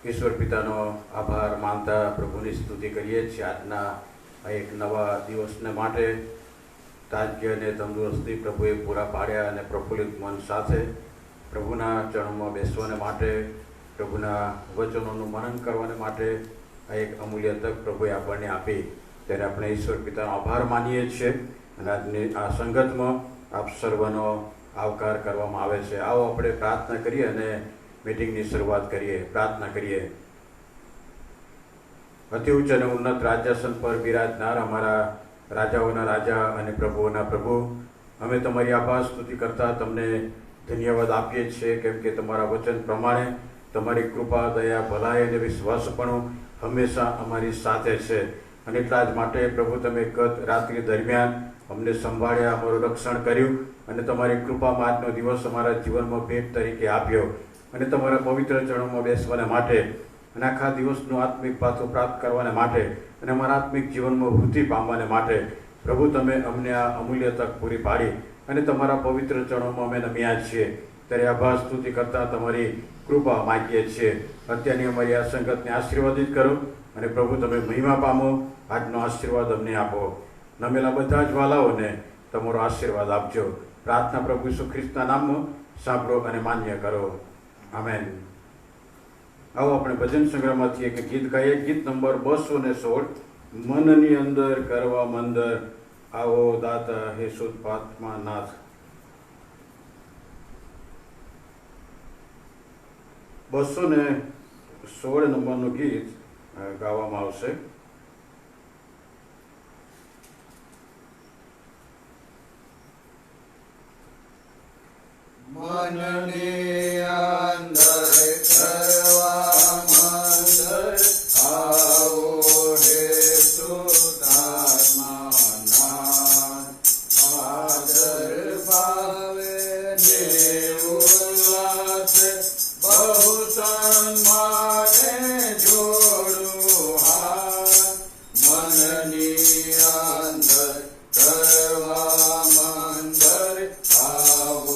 ईश्वर पितानो आभार मानता प्रभुनी स्तुति करीए छीए। आजना एक नवा दिवसने माटे ताजगी अने तंदुरस्ती प्रभुए पूरा पाड्या अने प्रफुल्लित मन साथे प्रभुना चरणों बेसवाने माटे, प्रभुना वचनोनुं मनन करवाने माटे एक अमूल्य तक प्रभुए आपणे आपी, त्यारे आपणे ईश्वर पितानो आभार मानीए छीए। अने आजनी आ संगतमां आप सर्वनो आवकार करवामां आवे छे। आओ आपणे प्रार्थना करीए अने मीटिंगनी शरूआत करिए। प्रार्थना करिए। अति उच्च अने उन्नत राज्यासन पर विराजनार अमारा राजाओना राजा अने प्रभुओना प्रभु, अमे तमारी आभार स्तुति करता तमने धन्यवाद आपीए छीए, केम के तमारा वचन प्रमाणे तमारी कृपा दया भलाई अने विश्वासपणुं हमेशा अमारी साथे छे। अने એટલા જ માટે પ્રભુ તમે ગત રાત્રિ દરમિયાન અમને સંભાળ્યા, અમારું રક્ષણ કર્યું અને તમારી કૃપામાં આજનો દિવસ અમારા જીવનમાં ભેટ તરીકે આપ્યો અને તમારા પવિત્ર ચરણોમાં બેસવાને માટે અને આખા દિવસનું આત્મિક પાથું પ્રાપ્ત કરવાને માટે અને અમારા આત્મિક જીવનમાં વૃદ્ધિ પામવાને માટે પ્રભુ તમે અમને આ અમૂલ્ય તક પૂરી પાડી અને તમારા પવિત્ર ચરણોમાં અમે નમ્યા છીએ। ત્યારે આભાર સ્તુતિ કરતા તમારી કૃપા માગીએ છીએ। અત્યારની અમારી આ સંગતને આશીર્વાદિત કરો અને પ્રભુ તમે મહિમા પામો, આજનો આશીર્વાદ અમને આપો। નમેલા બધા જ વાલાઓને તમારો આશીર્વાદ આપજો। પ્રાર્થના પ્રભુ ઈસુ ખ્રિસ્તના નામમાં સાંભળો અને માન્ય કરો, આમેન। आओ अपने भजन संग्रह में एक गीत गाइए। गीत नंबर 216, मननी अंदर करवा मंदर, आओ दाता हे शुद्धात्मा नाथ। 216 नंबर गीत गावामां आवशे। मननी अंदर करवा मंदर, आओ हे शुद्धात्मा नाथ। आदर भावे ने उल्लास, बहु सन्माने जोड़ू हाथ। मननी अंदर करवा मंदर, आओ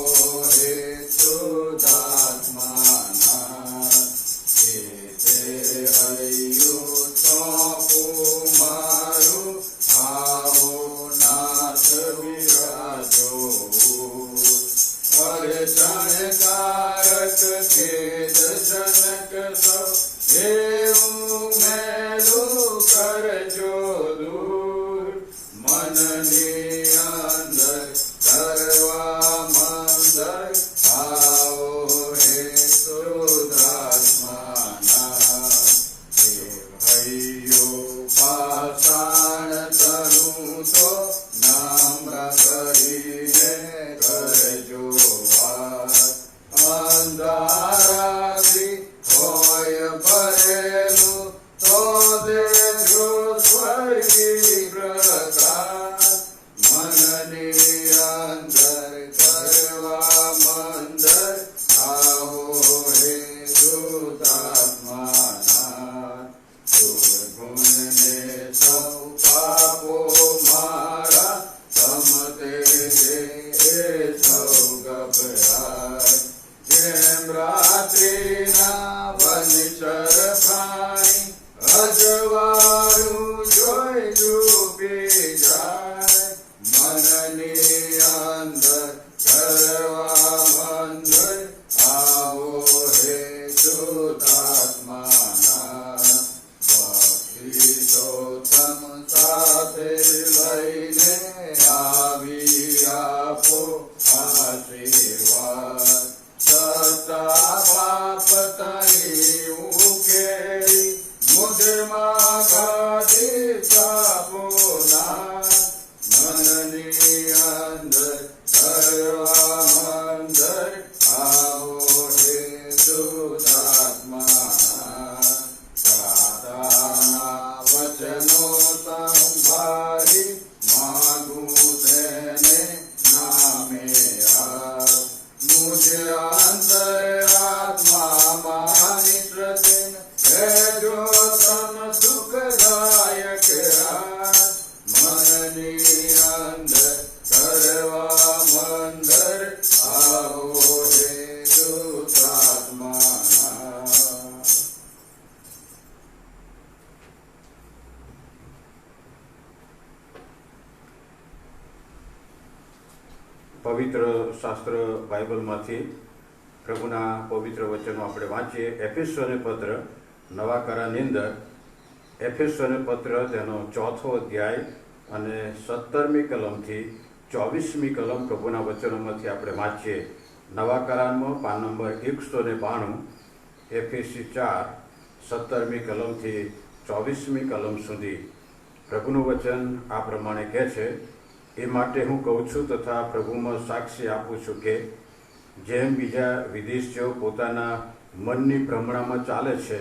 अंतर आत्मा मानित પવિત્ર શાસ્ત્ર બાઇબલમાંથી પ્રભુના પવિત્ર વચનો આપણે વાંચીએ. એફેસોને પત્ર, નવા કરારની અંદર એફેસોને પત્ર તેનો 4થો અધ્યાય અને 17મી કલમથી 24મી કલમ પ્રભુના વચનોમાંથી આપણે વાંચીએ. નવા કરારમાં પાન નંબર 192, એફએસી 4, 17મી કલમથી 24મી કલમ સુધી પ્રભુનું વચન આ પ્રમાણે કહે છે: એ માટે હું કહું છું તથા પ્રભુમાં સાક્ષી આપું છું કે જેમ બીજા વિદેશીઓ પોતાના મનની ભ્રમણામાં ચાલે છે,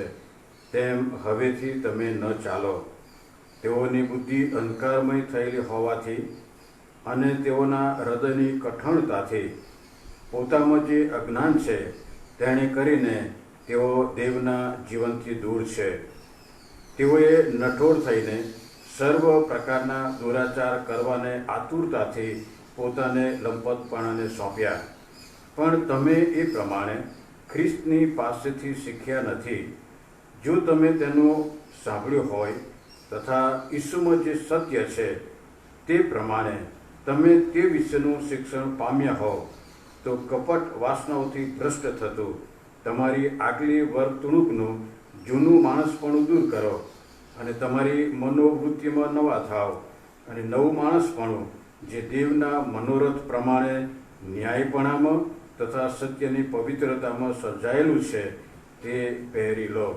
તેમ હવેથી તમે ન ચાલો. તેઓની બુદ્ધિ અંધકારમય થયેલી હોવાથી અને તેઓના હૃદયની કઠણતાથી પોતામાં જે અજ્ઞાન છે તેણે કરીને તેઓ દેવના જીવનથી દૂર છે. તેઓએ નઠોર થઈને સર્વ પ્રકારના દુરાચાર કરવાને આતુરતાથી પોતાને લંપતપણાને સોંપ્યા. પણ તમે એ પ્રમાણે ખ્રિસ્તની પાસેથી શીખ્યા નથી. જો તમે તેનું સાંભળ્યું હોય તથા ઈસુમાં જે સત્ય છે તે પ્રમાણે તમે તે વિશેનું શિક્ષણ પામ્યા હો, તો કપટ વાસનાઓથી ભ્રષ્ટ થતું તમારી આગલી વર્તણૂકનું જૂનું માણસપણું દૂર કરો અને તમારી મનોવૃત્તિમાં નવા થાવ અને નવું માણસપણું જે દેવના મનોરથ પ્રમાણે ન્યાયપણામાં તથા સત્યની પવિત્રતામાં સર્જાયેલું છે તે પહેરી લો.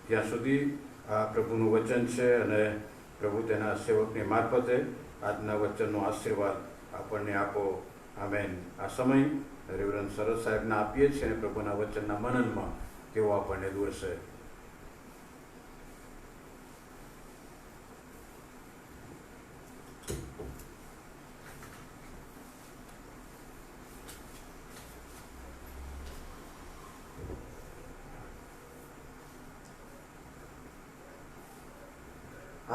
ત્યાં સુધી આ પ્રભુનું વચન છે અને પ્રભુ તેના સેવકની મારફતે આજના વચનનો આશીર્વાદ આપણને આપો. આમેન. આ સમય રેવરન્ડ સરસ સાહેબને આપીએ છીએ અને પ્રભુના વચનના મનનમાં તેઓ આપણને દોરશે.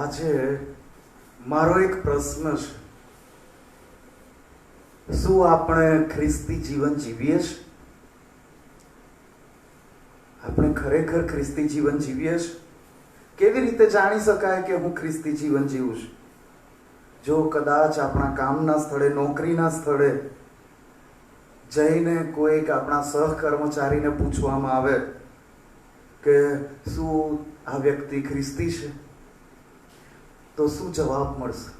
આજે મારો એક પ્રશ્ન છે: શું આપણે ખ્રિસ્તી જીવન જીવીએ છીએ? આપણે ખરેખર ખ્રિસ્તી જીવન જીવીએ છીએ? કેવી રીતે જાણી શકાય કે હું ખ્રિસ્તી જીવન જીવું છું? જો કદાચ આપણા કામના સ્થળે, નોકરીના સ્થળે જઈને કોઈક આપણા સહકર્મચારીને પૂછવામાં આવે કે શું આ વ્યક્તિ ખ્રિસ્તી છે, તો શું જવાબ મળશે?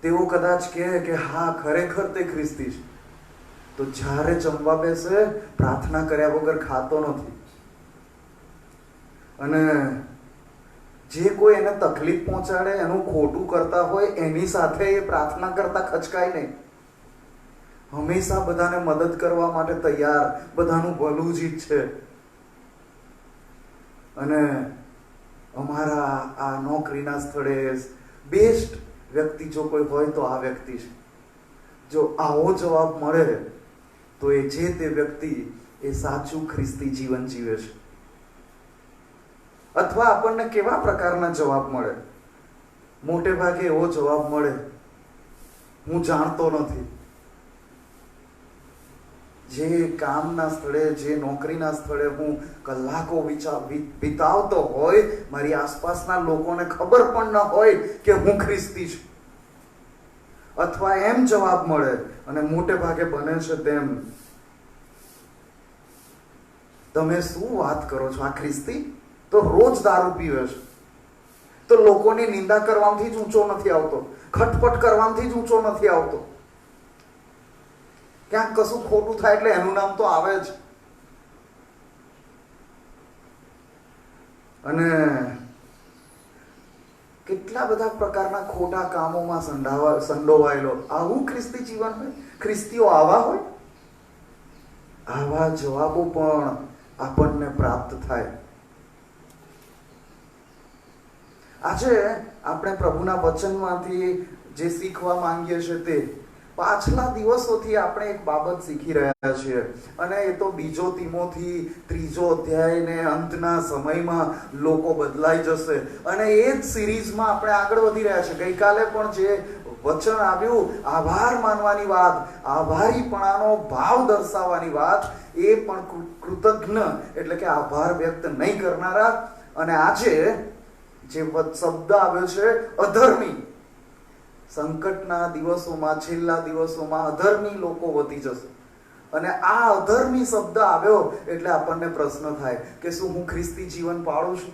તેઓ કદાચ કહે કે હા, ખરેખર તે ખ્રિસ્તી છે, તો જ્યારે જમવા બેસે પ્રાર્થના કર્યા વગર ખાતો નથી. અને જે કોઈ એને તકલીફ પહોંચાડે, એનું ખોટું કરતા હોય, એની સાથે એ પ્રાર્થના કરતા ખચકાય નહીં. હંમેશા બધાને મદદ કરવા માટે તૈયાર, બધાનું ભલું જ ઈચ્છે. અને અમારા આ નોકરીના સ્થળે બેસ્ટ વ્યક્તિ જો કોઈ હોય તો આ વ્યક્તિ છે. જો આવો જવાબ મળે તો એ જે તે વ્યક્તિ એ સાચું ખ્રિસ્તી જીવન જીવે છે. અથવા આપણને કેવા પ્રકારના જવાબ મળે? મોટે ભાગે એવો જવાબ મળે: હું જાણતો નથી. જે કામના સ્થળે, જે નોકરીના સ્થળે હું કલાકો વિતાવતો હોય, મારી આસપાસના લોકોને ખબર પણ ન હોય કે હું ખ્રિસ્તી છું. અથવા એમ જવાબ મળે, અને મોટે ભાગે બને છે તેમ: તમે શું વાત કરો છો? આ ખ્રિસ્તી તો રોજ દારૂ પીવે છે, તો લોકોની નિંદા કરવાથી જ ઊંચો નથી આવતો, ખટપટ કરવાથી જ ઊંચો નથી આવતો. ક્યાંક કશું ખોટું થાય એટલે એનું નામ તો આવે જ. અને કેટલા બધા પ્રકારના ખોટા કામોમાં સંડોવાયેલો. આવું ખ્રિસ્તી જીવન હોય? ખ્રિસ્તીઓ આવા હોય? આવા જવાબો પણ આપણને પ્રાપ્ત થાય. આજે આપણે પ્રભુના વચનમાંથી જે શીખવા માંગીએ છીએ તે પાછલા દિવસોથી આપણે એક બાબત શીખી રહ્યા છીએ, અને એ તો બીજો તિમોથી 3જો અધ્યાય ને અંતના સમયમાં લોકો બદલાઈ જશે. અને એ જ સિરીઝમાં આપણે આગળ વધી રહ્યા છીએ. ગઈકાલે પણ જે વચન આવ્યું, આભાર માનવાની વાત, આભારીપણાનો ભાવ દર્શાવવાની વાત, એ પણ કૃતજ્ઞ એટલે કે આભાર વ્યક્ત નહીં કરનારા. અને આજે જે શબ્દ આવ્યો છે અધર્મી, સંકટના દિવસોમાં, છેલ્લા દિવસોમાં અધર્મી લોકો વધી જશે. અને આ અધર્મી શબ્દ આવ્યો એટલે આપણને પ્રશ્ન થાય કે શું હું ખ્રિસ્તી જીવન પાળું છું?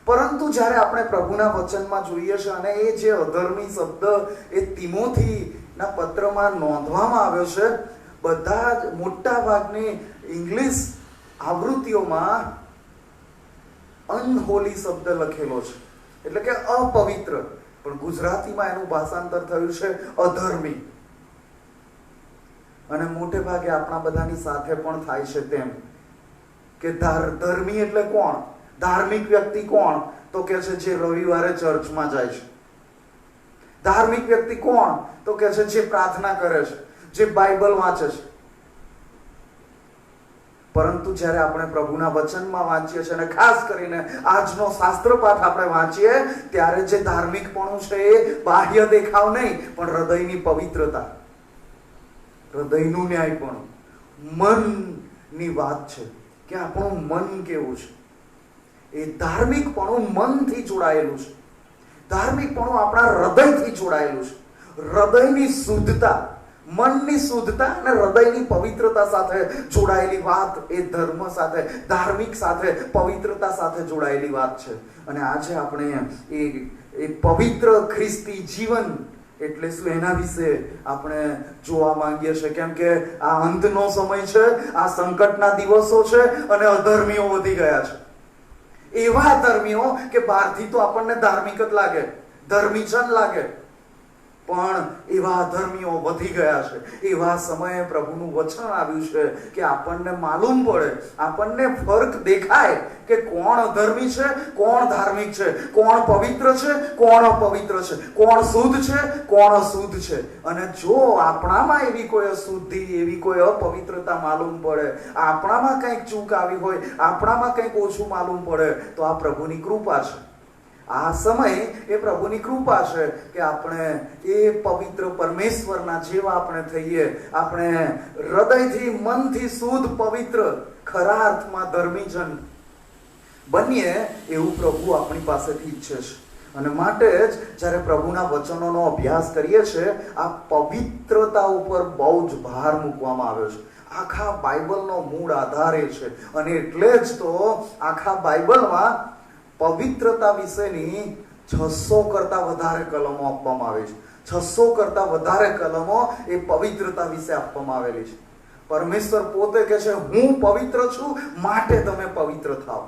પરંતુ જ્યારે આપણે પ્રભુના વચનમાં જોઈએ છે અને એ જે અધર્મી શબ્દ એ તિમોથીના પત્રમાં નોંધવામાં આવ્યો છે, બધા જ મોટા ભાગની ઇંગ્લિશ આવૃત્તિઓમાં અનહોલી શબ્દ લખેલો છે, એટલે કે અપવિત્ર. પણ ગુજરાતીમાં એનું ભાષાંતર થયું છે અધર્મી. અને મોટે ભાગે આપણા બધાની સાથે પણ થાય છે તેમ કે ધર્મી એટલે કોણ? ધાર્મિક વ્યક્તિ કોણ? તો કે છે જે રવિવારે ચર્ચમાં જાય છે. ધાર્મિક વ્યક્તિ કોણ? તો કે છે જે પ્રાર્થના કરે છે, જે બાઇબલ વાંચે છે. પરંતુ જ્યારે આપણે પ્રભુના વચનમાં વાંચીએ છીએ અને ખાસ કરીને આજનો શાસ્ત્ર પાઠ આપણે વાંચીએ ત્યારે જે ધાર્મિકપણું છે એ બાહ્ય દેખાવ નહીં, પણ હૃદયની પવિત્રતા, હૃદયનું ન્યાયપણું, મનની વાત છે કે આપણું મન કેવું છે. એ ધાર્મિકપણું મનથી જોડાયેલું છે. ધાર્મિકપણું આપણા હૃદયથી જોડાયેલું છે. હૃદયની શુદ્ધતા, મનની શુદ્ધતા અને હૃદયની પવિત્રતા સાથે જોડાયેલી વાત એ ધર્મ સાથે, ધાર્મિક સાથે, પવિત્રતા સાથે જોડાયેલી વાત છે. અને આજે આપણે એ પવિત્ર ખ્રિસ્તી જીવન એટલે શું એના વિશે આપણે જોવા માંગીએ છીએ. કેમ કે આ અંતનો સમય છે, આ સંકટના દિવસો છે અને અધર્મીઓ વધી ગયા છે. એવા ધર્મીઓ કે બહારથી તો આપણને ધાર્મિક જ લાગે, ધર્મીજન લાગે, પણ એવા ધર્મીઓ વધી ગયા છે. એવા સમયે પ્રભુનું વચન આવ્યું છે કે આપણને માલુમ પડે, આપણને ફરક દેખાય કે કોણ અધર્મી છે, કોણ ધાર્મિક છે, કોણ પવિત્ર છે, કોણ અપવિત્ર છે, કોણ શુદ્ધ છે, કોણ અશુદ્ધ છે. અને જો આપણામાં એવી કોઈ અશુદ્ધિ, એવી કોઈ અપવિત્રતા માલુમ પડે, આપણામાં કંઈક ચૂક આવી હોય, આપણામાં કંઈક ઓછું માલુમ પડે, તો આ પ્રભુની કૃપા છે. આ સમય એ પ્રભુની કૃપા છે કે આપણે એ પવિત્ર પરમેશ્વરના જેવા આપણે થઈએ, આપણે હૃદયથી, મનથી શુદ્ધ, પવિત્ર, ખરા અર્થમાં ધર્મીજન બનીએ એવું પ્રભુ આપણી પાસેથી ઈચ્છે છે. અને માટે જ જ્યારે પ્રભુના વચનોનો અભ્યાસ કરીએ છીએ, આ પવિત્રતા ઉપર બહુ જ ભાર મૂકવામાં આવ્યો છે. આખા બાઇબલનો મૂળ આધાર એ છે. અને એટલે જ તો આખા બાઇબલમાં પવિત્રતા વિશેની 600 કરતા વધારે કલમો આપવામાં આવી છે. 600 કરતા વધારે કલમો એ પવિત્રતા વિશે આપવામાં આવેલી છે. પરમેશ્વર પોતે કહે છે હું પવિત્ર છું, માટે તમે પવિત્ર થાઓ.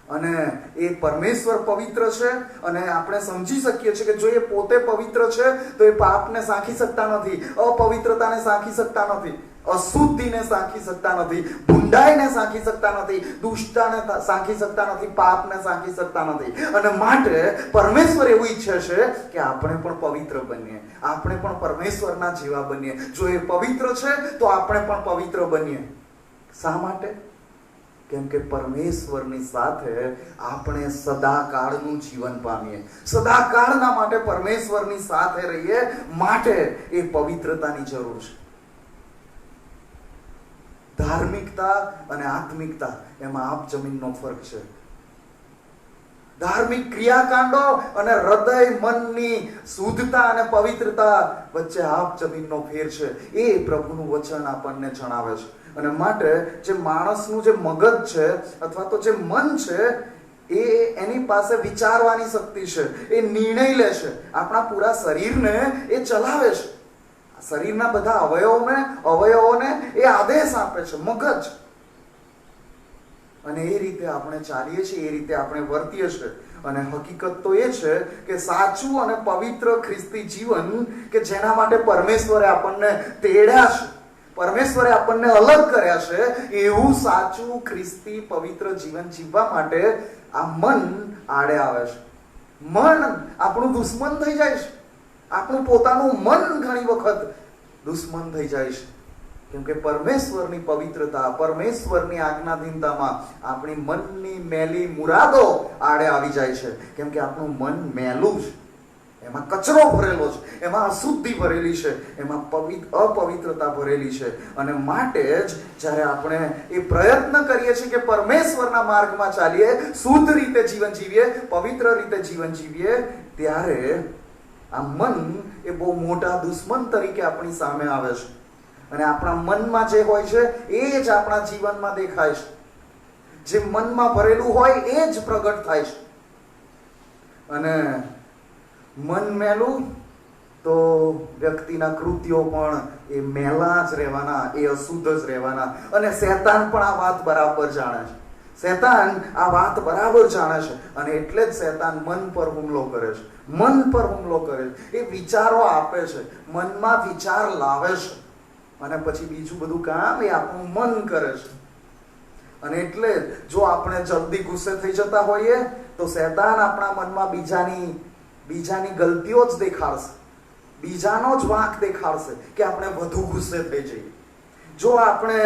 અને એ પરમેશ્વર પવિત્ર છે અને આપણે સમજી શકીએ છીએ કે જો એ પોતે પવિત્ર છે તો એ પાપને સાંખી શકતા નથી, અપવિત્રતાને સાંખી શકતા નથી, અશુદ્ધિને સાંખી શકતા નથી, ભૂંડાઈને સાંખી શકતા નથી, દુષ્ટતાને સાંખી શકતા નથી, પાપને સાંખી શકતા નથી. અને માટે પરમેશ્વર એવું ઈચ્છે છે કે આપણે પણ પવિત્ર બનીએ, આપણે પણ પરમેશ્વરના જેવા બનીએ. જો એ પવિત્ર છે તો આપણે પણ પવિત્ર બનીએ. શા માટે? કેમ કે પરમેશ્વરની સાથે આપણે સદાકાળનું જીવન પામીએ, સદાકાળના માટે પરમેશ્વરની સાથે રહીએ, માટે એ પવિત્રતાની જરૂર છે. ધાર્મિકતા અને આત્મિકતા એમાં આપ જમીનનો ફરક છે. ધાર્મિક ક્રિયાકાંડો અને હૃદય, મનની શુદ્ધતા અને પવિત્રતા વચ્ચે આપ જમીનનો ફેર છે. એ પ્રભુનું વચન આપણને જણાવે છે. અને માટે જે માણસનું જે મગજ છે અથવા તો જે મન છે એ એની પાસે વિચારવાની શક્તિ છે, એ નિર્ણય લે છે, આપણા પૂરા શરીરને એ ચલાવે છે. શરીરના બધા અવયવોને એ આદેશ આપે છે, મગજ. અને એ રીતે આપણે ચાલીએ છીએ, એ રીતે આપણે વર્તીએ છીએ. અને હકીકત તો એ છે કે સાચું અને પવિત્ર ખ્રિસ્તી જીવન કે જેના માટે પરમેશ્વરે આપણને તેડ્યા છે, પરમેશ્વરે આપણને અલગ કર્યા છે, એવું સાચું ખ્રિસ્તી પવિત્ર જીવન જીવવા માટે આ મન આડે આવે છે. મન આપણું દુશ્મન થઈ જાય છે. આપણું પોતાનું મન ઘણી વખત દુશ્મન થઈ જાય છે. કેમ કે પરમેશ્વરની પવિત્રતા, પરમેશ્વરની આજ્ઞાધીનતામાં આપણી મનની મેલી મુરાદો આડે આવી જાય છે. કેમ કે આપણું મન મેલું છે. એમાં કચરો ભરેલો છે, એમાં અશુદ્ધિ ભરેલી છે, એમાં અપવિત્રતા ભરેલી છે. અને માટે જ જ્યારે આપણે એ પ્રયત્ન કરીએ છીએ કે પરમેશ્વરના માર્ગમાં ચાલીએ, શુદ્ધ રીતે જીવન જીવીએ, પવિત્ર રીતે જીવન જીવીએ, ત્યારે આ મન એ બહુ મોટા દુશ્મન તરીકે આપણી સામે આવે છે. અને આપણા મનમાં જે હોય છે એ જ આપણા જીવનમાં દેખાય છે. જે મનમાં ભરેલું હોય એ જ પ્રગટ થાય છે. અને મન મેલું તો વ્યક્તિના કૃત્યો પણ એ મેલા જ રહેવાના, એ અશુદ્ધ જ રહેવાના. અને શેતાન પણ આ વાત બરાબર જાણે છે. શેતાન આ વાત બરાબર જાણે છે. અને એટલે જ શેતાન મન પર હુમલો કરે છે. મન પર હુમલો કરે છે. એ વિચારો આપે છે, મનમાં વિચાર લાવે છે, અને પછી બીજું બધું કામ એ આપણું મન કરે છે. અને એટલે જો આપણે જલ્દી ગુસ્સે થઈ જતા હોઈએ તો શેતાન આપણા મનમાં બીજાની ગલતીઓ જ દેખાડશે, બીજાનો જ વાંક દેખાડશે કે આપણે વધુ ગુસ્સે થઈ જઈએ. જો આપણે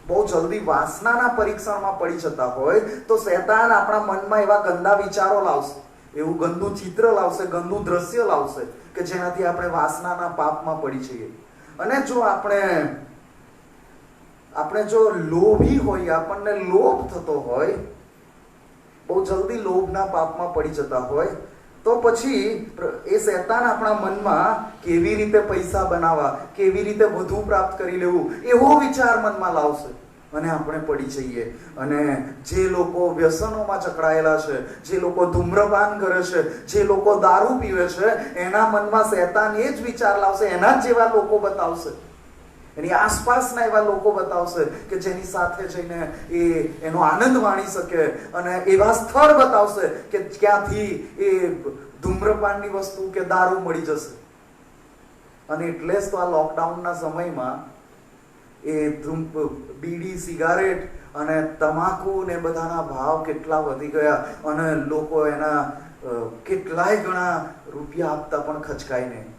બહુ જલ્દી વાસનાના પરીક્ષણમાં પડી જતા હોય તો શેતાન આપણા મનમાં એવા ગંદા વિચારો લાવશે, એવું ગંદુ ચિત્ર લાવશે, ગંદુ દ્રશ્ય લાવશે કે જેનાથી આપણે વાસનાના પાપમાં પડી જઈએ. અને જો આપણે જો લોભી હોઈએ, આપણને લોભ થતો હોય, બહુ જલ્દી લોભના પાપમાં પડી જતા હોય, તો પછી એ શેતાન આપણા મનમાં કેવી રીતે પૈસા બનાવવા, કેવી રીતે વધુ પ્રાપ્ત કરી લેવું, એવો વિચાર મનમાં લાવશે અને આપણે પડી જઈએ. અને જે લોકો વ્યસનોમાં જકડાયેલા છે, જે લોકો ધૂમ્રપાન કરે છે, જે લોકો દારૂ પીવે છે, એના મનમાં શેતાન એ જ વિચાર લાવશે, એના જ જેવા લોકો બતાવશે, એની આસપાસના એવા લોકો બતાવશે કે જેની સાથે જઈને એનો આનંદ માણી શકે, અને એવા સ્થળ બતાવશે કે ક્યાંથી એ ધૂમ્રપાનની વસ્તુ કે દારૂ મળી જશે. અને એટલે જ તો આ લોકડાઉનના સમયમાં એ બીડી, સિગારેટ અને તમાકુ ને બધાના ભાવ કેટલા વધી ગયા, અને લોકો એના કેટલાય ગણા રૂપિયા આપતા પણ ખચકાય નહીં.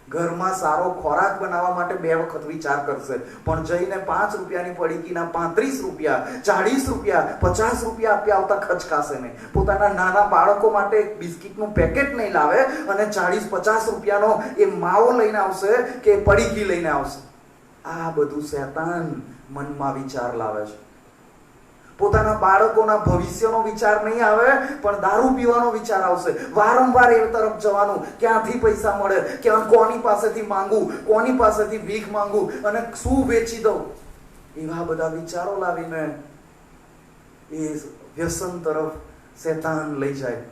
ઘરમાં સારો ખોરાક બનાવવા માટે 2 વખત વિચાર કરશે, પણ જઈને 5 રૂપિયાની પડીકીના 35 રૂપિયા, 40 રૂપિયા, 50 રૂપિયા આપ્યા આવતા ખચકાશે નહીં. પોતાના નાના બાળકો માટે એક બિસ્કિટનું પેકેટ નહીં લાવે અને 40-50 રૂપિયાનો એ માવો લઈને આવશે કે પડીકી લઈને આવશે. આ બધું શેતાન મનમાં વિચાર લાવે છે. પોતાના બાળકોના ભવિષ્યનો વિચાર નહીં આવે, પણ દારૂ પીવાનો વિચાર આવશે. વારંવાર એ તરફ જવાનું, ક્યાંથી પૈસા મળે, કોની પાસેથી માંગવું, કોની પાસેથી ભીખ માંગવું અને શું વેચી દઉં, એવા બધા વિચારો લાવીને એ વ્યસન તરફ શેતાન લઈ જાય.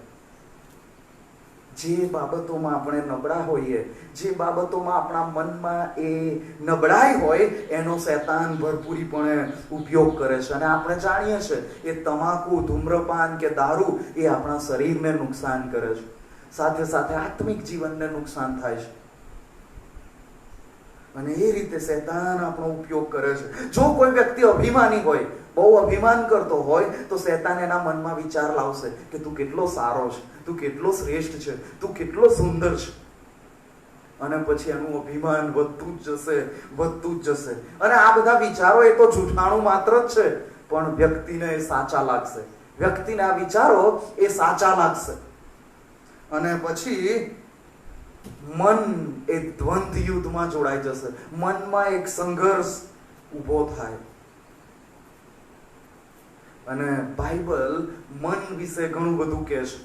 જે બાબતોમાં આપણે નબળા હોઈએ, જે બાબતોમાં આપણા મનમાં એ નબળાઈ હોય, એનો શેતાન ભરપૂરીપણે ઉપયોગ કરે છે. અને આપણે જાણીએ છીએ એ તમાકુ, ધૂમ્રપાન કે દારૂ એ આપણા શરીરને નુકસાન કરે છે, સાથે સાથે આત્મિક જીવનને નુકસાન થાય છે. અને એ રીતે શેતાન આપણો ઉપયોગ કરે છે. જો કોઈ વ્યક્તિ અભિમાની હોય, બહુ અભિમાન કરતો હોય, તો શેતાન એના મનમાં વિચાર લાવશે કે તું કેટલો સારો છે, તું કેટલો શ્રેષ્ઠ છે, તું કેટલો સુંદર છે. અને પછી એનું અભિમાન વધતું જ જશે, વધતું જ જશે. અને આ બધા વિચારો એ તો જૂઠાણું માત્ર જ છે, પણ વ્યક્તિને એ સાચા લાગશે. વ્યક્તિને આ વિચારો એ સાચા લાગશે. અને પછી મન એ દ્વંદ યુદ્ધમાં જોડાઈ જશે. મનમાં એક સંઘર્ષ ઊભો થાય. અને બાઇબલ મન વિશે ઘણું બધું કહે છે.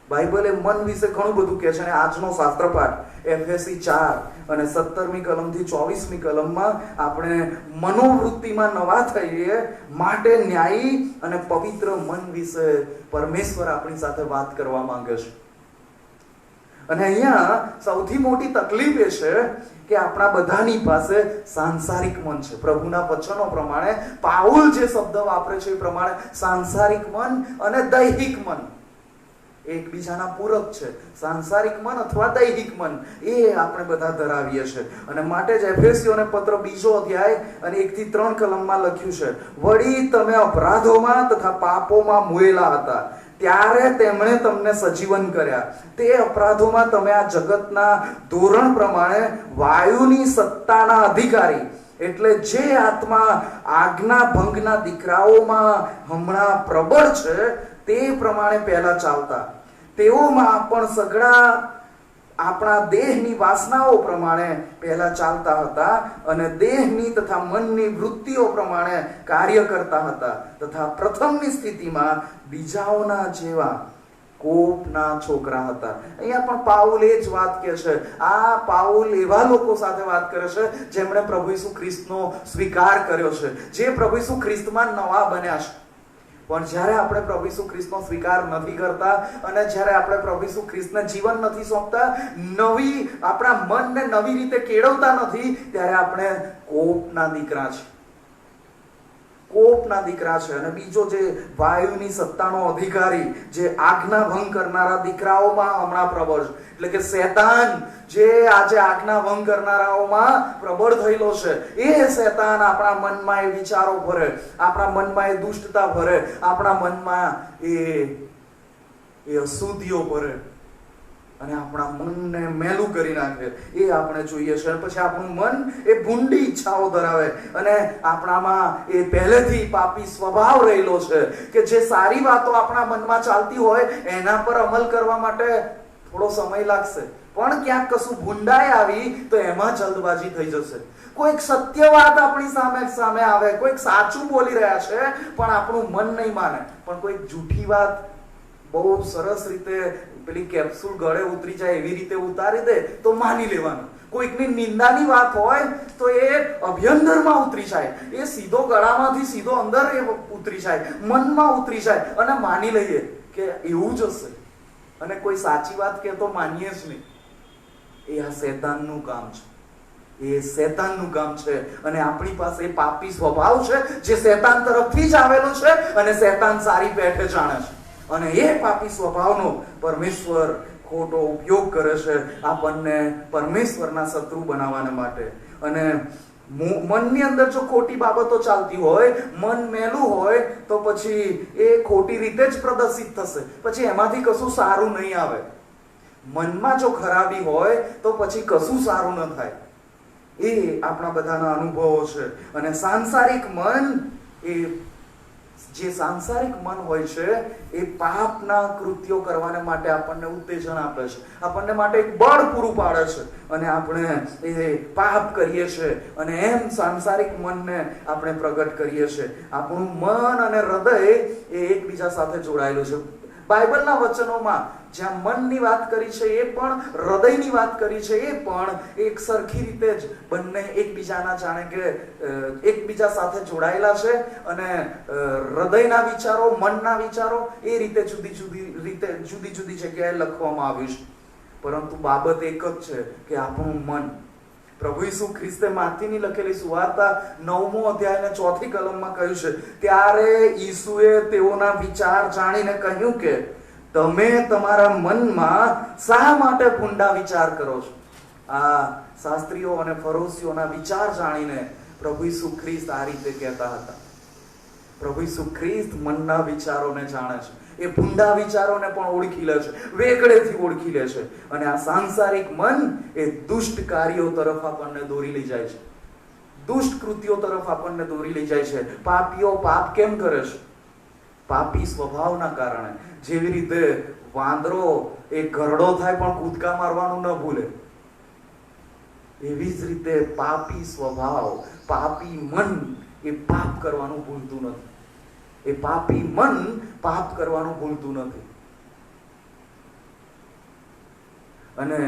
બાઇબલે મન વિશે ઘણું બધું કહે છે. અને આજનો શાસ્ત્રપાઠ એફએસી 4 અને 17મી કલમથી 24મી કલમમાં આપણે મનોવૃત્તિમાં નવા થઈએ માટે ન્યાયી અને પવિત્ર મન વિશે પરમેશ્વર આપણી સાથે વાત કરવા માંગે છે. અને અહીંયા સૌથી મોટી તકલીફ એ છે કે આપણા બધાની પાસે સાંસારિક મન છે. પ્રભુના વચનો પ્રમાણે પાઉલ જે શબ્દ વાપરે છે એ પ્રમાણે સાંસારિક મન અને દૈહિક મન એકબીજાના પૂરક છે. સાંસારિક મન અથવા દૈહિક મન એ આપણે બધા ધરાવીએ છીએ. અને માટે જ એફેસીઓને પત્ર 2 અધ્યાય અને 1 થી 3 કલમમાં લખ્યું છે, વળી તમે અપરાધોમાં તથા પાપોમાં મુએલા હતા, ત્યારે તેમણે તમને સજીવન કર્યા. તે અપરાધોમાં તમે આ જગતના ધોરણ પ્રમાણે વાયુની સત્તાના અધિકારી, એટલે જે આત્મા આજ્ઞા ભંગના દીકરાઓમાં હમણાં પ્રબળ છે તે પ્રમાણે પહેલા ચાલતા. તેઓમાં પણ સઘળા આપણા દેહની વાસનાઓ પ્રમાણે પહેલા ચાલતા હતા અને દેહની તથા મનની વૃત્તિઓ પ્રમાણે કાર્ય કરતા હતા તથા પ્રથમની સ્થિતિમાં બીજાઓના જેવા કોપના છોકરા હતા. અહીંયા પણ પાઉલ એ જ વાત કહે છે. આ પાઉલ એવા લોકો સાથે વાત કરે છે જેમણે પ્રભુ ઈસુ ખ્રિસ્તનો સ્વીકાર કર્યો છે, જે પ્રભુ ઈસુ ખ્રિસ્તમાં નવા બન્યા છે. પણ જ્યારે આપણે પ્રભુ ઈસુ ખ્રિસ્તનો સ્વીકાર નથી કરતા અને જ્યારે આપણે પ્રભુ ઈસુ ખ્રિસ્તને જીવન નથી સોંપતા, આપણા મનને નવી રીતે કેળવતા નથી, ત્યારે આપણે કોપના દીકરા છે. કોપના દીકરા છે. અને બીજો જે વાયુની સત્તાનો અધિકારી, જે આજ્ઞા ભંગ કરનારા દીકરાઓમાં હમણાં પ્રબળ છે, એટલે કે શૈતાન જે આજે આજ્ઞા ભંગ કરનારાઓમાં પ્રબળ થયેલો છે, એ શૈતાન આપણા મનમાં એ વિચારો ભરે, આપણા મનમાં એ દુષ્ટતા ભરે, આપણા મનમાં એ અશુદ્ધિઓ ભરે અને આપણા મનને મેલું કરી નાખે. એ આપણે જોઈએ છે. પછી આપણું મન એ ભૂંડી ઈચ્છાઓ ધરાવે અને આપણામાં એ પહેલેથી પાપી સ્વભાવ રહેલો છે કે જે સારી વાતો આપણા મનમાં ચાલતી હોય એના પર અમલ કરવા માટે થોડો સમય લાગશે, પણ ક્યાંક કશું ભૂંડાઈ આવી તો એમાં જલ્દબાજી થઈ જશે. કોઈક સત્ય વાત આપણી સામે આવે, કોઈક સાચું બોલી રહ્યા છે પણ આપણું મન નહીં માને, પણ કોઈક જૂઠી વાત બહુ સરસ રીતે પેલી કેપ્સ્યુલ ગળે ઉતરી જાય એવી રીતે ઉતારી દે તો માની લેવાનું. કોઈકની નિંદાની વાત હોય તો એ અભ્યંતરમાં ઉતરી જાય, એ સીધો ગળામાંથી સીધો અંદર એ ઉતરી જાય, મનમાં ઉતરી જાય અને માની લઈએ કે એવું જ હશે. અને કોઈ સાચી વાત કહે તો માનીએ જ નહીં. એ આ શૈતાનનું કામ છે. એ શૈતાનનું કામ છે. અને આપણી પાસે પાપી સ્વભાવ છે જે શૈતાન તરફથી જ આવેલો છે અને શૈતાન સારી પેઠે જાણે છે. અને એ પાપી સ્વભાવનો પરમેશ્વર ખોટો ઉપયોગ કરે છે આપણને પરમેશ્વરના શત્રુ બનાવવાને માટે. અને મનની અંદર જો ખોટી બાબતો ચાલતી હોય, મન મેલું હોય, તો પછી એ ખોટી રીતે જ પ્રદર્શિત થશે. પછી એમાંથી કશું સારું નહીં આવે. મનમાં જો ખરાબી હોય તો પછી કશું સારું ન થાય. એ આપણા બધાના અનુભવો છે. અને સાંસારિક મન, જે સાંસારિક મન હોય છે એ પાપના કૃત્યો કરવાને માટે આપણને ઉત્તેજન આપે છે, આપણને માટે એક બળ પૂરું પાડે છે અને આપણે એ પાપ કરીએ છીએ અને એમ સાંસારિક મનને આપણે પ્રગટ કરીએ છીએ. આપણું મન અને હૃદય એ એકબીજા સાથે જોડાયેલું છે. બાઇબલના વચનોમાં જ્યાં મનની વાત કરી છે એ પણ, હૃદયની વાત કરી છે એ પણ એક સરખી રીતે જ બંને એકબીજાના જાણે કે એકબીજા સાથે જોડાયેલા છે. અને હૃદયના વિચારો, મનના વિચારો એ રીતે જુદી જુદી જગ્યાએ લખવામાં આવ્યું છે. પરંતુ બાબત એક જ છે કે આપણું મન, પ્રભુ ઈસુ ખ્રિસ્તે માથીની લખેલી સુવાર્તા 9મો અધ્યાય અને 4થી કલમમાં કહ્યું છે, ત્યારે ઈસુએ તેઓના વિચાર જાણીને કહ્યું કે તમે તમારા મનમાં શા માટે ભૂંડા વિચાર કરો છો. આ શાસ્ત્રીઓ અને ફરોશીઓના વિચાર જાણીને પ્રભુ ઈસુ ખ્રિસ્ત આ રીતે કહેતા હતા. પ્રભુ ઈસુ ખ્રિસ્ત મનના વિચારોને જાણે છે. એ ભૂંડા વિચારોને પણ ઓળખી લે છે, વેગળેથી ઓળખી લે છે. અને આ સાંસારિક મન એ દુષ્ટ કાર્યો તરફ આપણને દોરી લઈ જાય છે, દુષ્ટ કૃત્યો તરફ આપણને દોરી લઈ જાય છે. પાપીઓ પાપ કેમ કરે છે? પાપી સ્વભાવના કારણે. જેવી રીતે વાંદરો એ ઘરડો થાય પણ કૂદકા મારવાનું ન ભૂલે, એવી જ રીતે પાપી સ્વભાવ, પાપી મન એ પાપ કરવાનું ભૂલતું નથી. એ પાપી મન પાપ કરવાનું ભૂલતું નથી. અને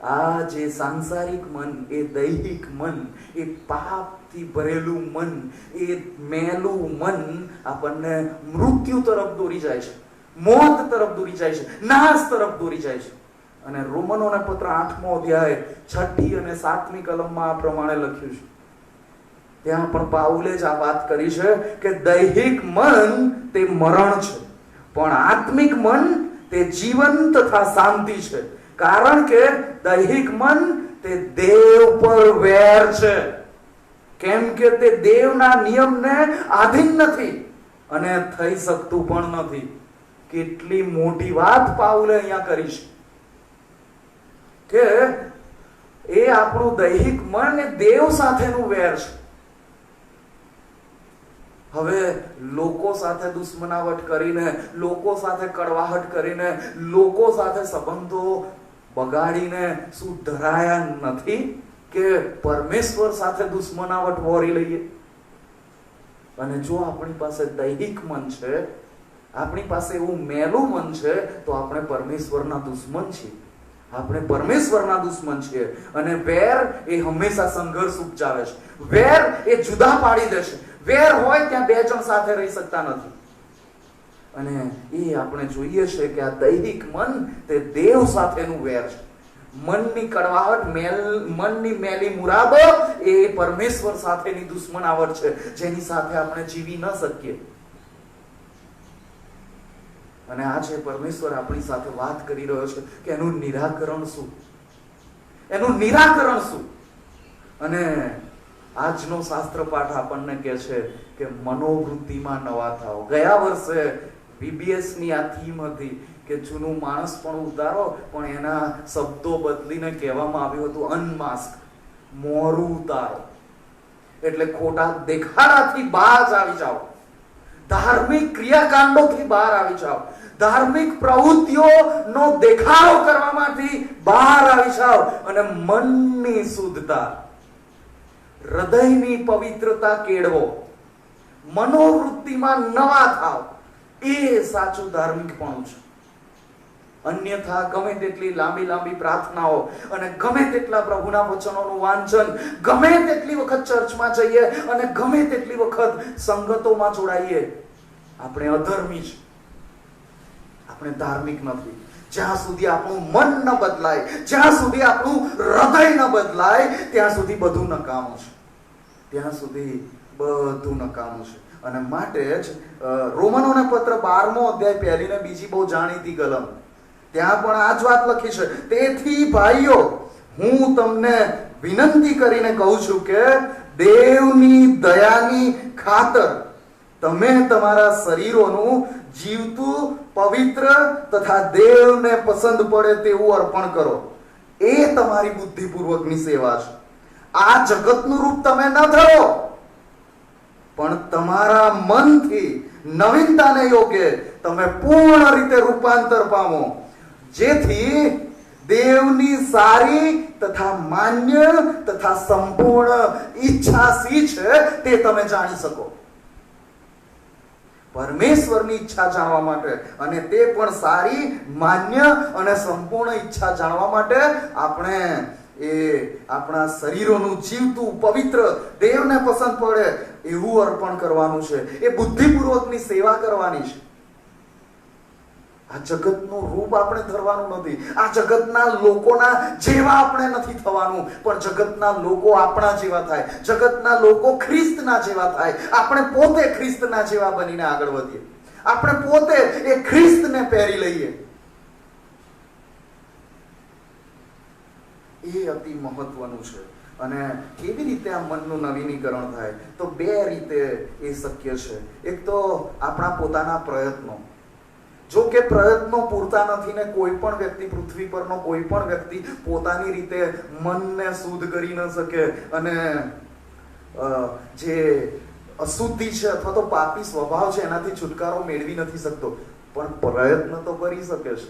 આ જે સાંસારિક મન, એ દૈહિક મન, એ પાપથી ભરેલું મન, એ મેલું મન આપણને મૃત્યુ તરફ દોરી જાય છે, મોત તરફ દોરી જાય છે, નાશ તરફ દોરી જાય છે. અને રોમનોના પત્ર 8મો અધ્યાય 6ઠી અને 7મી કલમમાં આ પ્રમાણે લખ્યું છે. ત્યાં પણ પાઉલે જ આ વાત કરી છે કે દૈહિક મન તે મરણ છે, પણ આત્મિક મન તે જીવન તથા શાંતિ છે. કારણ કે દૈહિક મન તે દેવ પર વેર છે, કેમ કે તે દેવના નિયમને આધીન નથી અને થઈ શકતું પણ નથી. કેટલી મોટી વાત પાઉલે અહીંયા કરી છે કે એ આપણું દૈહિક મન એ દેવ સાથેનું વેર છે. હવે લોકો સાથે દુશ્મનાવટ કરીને, લોકો સાથે કડવાહટ કરીને, લોકો સાથે સંબંધો બગાડીને શું ધરાયા નથી કે પરમેશ્વર સાથે દુશ્મનાવટ વોરી લઈએ? અને જો આપણી પાસે દૈહિક મન છે, આપણી પાસે એવું મેલું મન છે, તો આપણે પરમેશ્વરના દુશ્મન છીએ. આપણે પરમેશ્વરના દુશ્મન છીએ. અને વેર એ હંમેશા સંઘર્ષ ઉપજાવે છે. વેર એ જુદા પાડી દેશે. વેર હોય ત્યાં બે જણ સાથે રહી શકતા નથી. અને એ આપણે જોઈએ છે કે આ દૈહિક મન તે દેવ સાથેનું વેર છે. મનની કડવાહટ, મનની મેલી મુરાદો એ પરમેશ્વર સાથેની દુશ્મનાવટ છે, જેની સાથે આપણે જીવી ન શકીએ. અને આજે પરમેશ્વર આપણી સાથે વાત કરી રહ્યો છે કે એનું નિરાકરણ શું, એનું નિરાકરણ શું. અને આજનો શાસ્ત્ર પાઠ આપણને કહે છે કે મનોવૃત્તિમાં નવા થાઓ. ગયા વર્ષે VBS ની આ થીમ હતી કે જૂનું માણસ પણ ઉતારો, પણ એના શબ્દો બદલીને કહેવામાં આવ્યું હતું અનમાસ્ક, મોરું ઉતારો. એટલે ખોટા દેખાડાથી બહાર આવી જાઓ, ધાર્મિક ક્રિયાકાંડોથી બહાર આવી જાઓ, ધાર્મિક પ્રવૃત્તિઓનો દેખાડો કરવામાંથી બહાર આવી જાઓ અને મનની શુદ્ધતા, હૃદયની પવિત્રતા કેળવો, મનોવૃત્તિમાં નવા થાવ. એ સાચું ધાર્મિકપણું છે. અન્યથા ગમે તેટલી લાંબી લાંબી પ્રાર્થનાઓ અને ગમે તેટલા પ્રભુના વચનોનું વાંચન, ગમે તેટલી વખત ચર્ચમાં જઈએ અને ગમે તેટલી વખત સંગતોમાં જોડાઈએ, આપણે અધર્મી છે, આપણે ધાર્મિક નથી. જ્યાં સુધી આપણું મન ન બદલાય, જ્યાં સુધી આપણું હૃદય ન બદલાય, ત્યાં સુધી બધું નકામું છે. ત્યાં સુધી બધું નકામું છે. અને માટે જ રોમનોને પત્ર 12મો અધ્યાય પહેલી ને બીજી બહુ જાણીતી કલમ, ત્યાં પણ આ જ વાત લખી છે. તેથી ભાઈઓ, હું તમને વિનંતી કરીને કહું છું કે દેવની દયાની ખાતર તમે તમારા શરીરોનું જીવતું, પવિત્ર તથા દેવને પસંદ પડે તેવું અર્પણ કરો. એ તમારી બુદ્ધિપૂર્વકની સેવા છે. આ જગતનું રૂપ તમે ન ધરો, પણ તમારા મનથી નવીનતાને યોગ્ય તમે પૂર્ણ રીતે રૂપાંતર પામો, જેથી દેવની સારી તથા માન્ય તથા સંપૂર્ણ ઈચ્છા શી છે તે તમે જાણી શકો. પરમેશ્વરની ઈચ્છા જાણવા માટે, અને તે પણ સારી, માન્ય અને સંપૂર્ણ ઈચ્છા જાણવા માટે આપણે આપણા શરીરોનું જીવતું, પવિત્ર, દેવને પસંદ પડે એવું અર્પણ કરવાનું છે. એ બુદ્ધિપૂર્વકની સેવા કરવાની છે. આ જગતનું રૂપ આપણે ધરવાનું નથી. આ જગતના લોકોના જેવા આપણે નથી થવાનું, પણ જગતના લોકો આપણા જેવા થાય, જગતના લોકો ખ્રિસ્તના જેવા થાય. આપણે પોતે ખ્રિસ્તના જેવા બનીને આગળ વધીએ. આપણે પોતે એ ખ્રિસ્તને પહેરી લઈએ. એ અતિ મહત્વનું છે. અને કેવી રીતે આ મનનું નવીનીકરણ થાય? તો બે રીતે એ શક્ય છે. એક તો આપણા પોતાના પ્રયત્નો. જો કે પ્રયત્નો પૂરતા નથી ને કોઈ પણ વ્યક્તિ, પૃથ્વી પરનો કોઈ પણ વ્યક્તિ પોતાની રીતે મનને શુદ્ધ કરી ન શકે અને જે અશુદ્ધિ છે અથવા તો પાપી સ્વભાવ છે એનાથી છુટકારો મેળવી નથી શકતો, પણ પ્રયત્ન તો કરી શકે છે.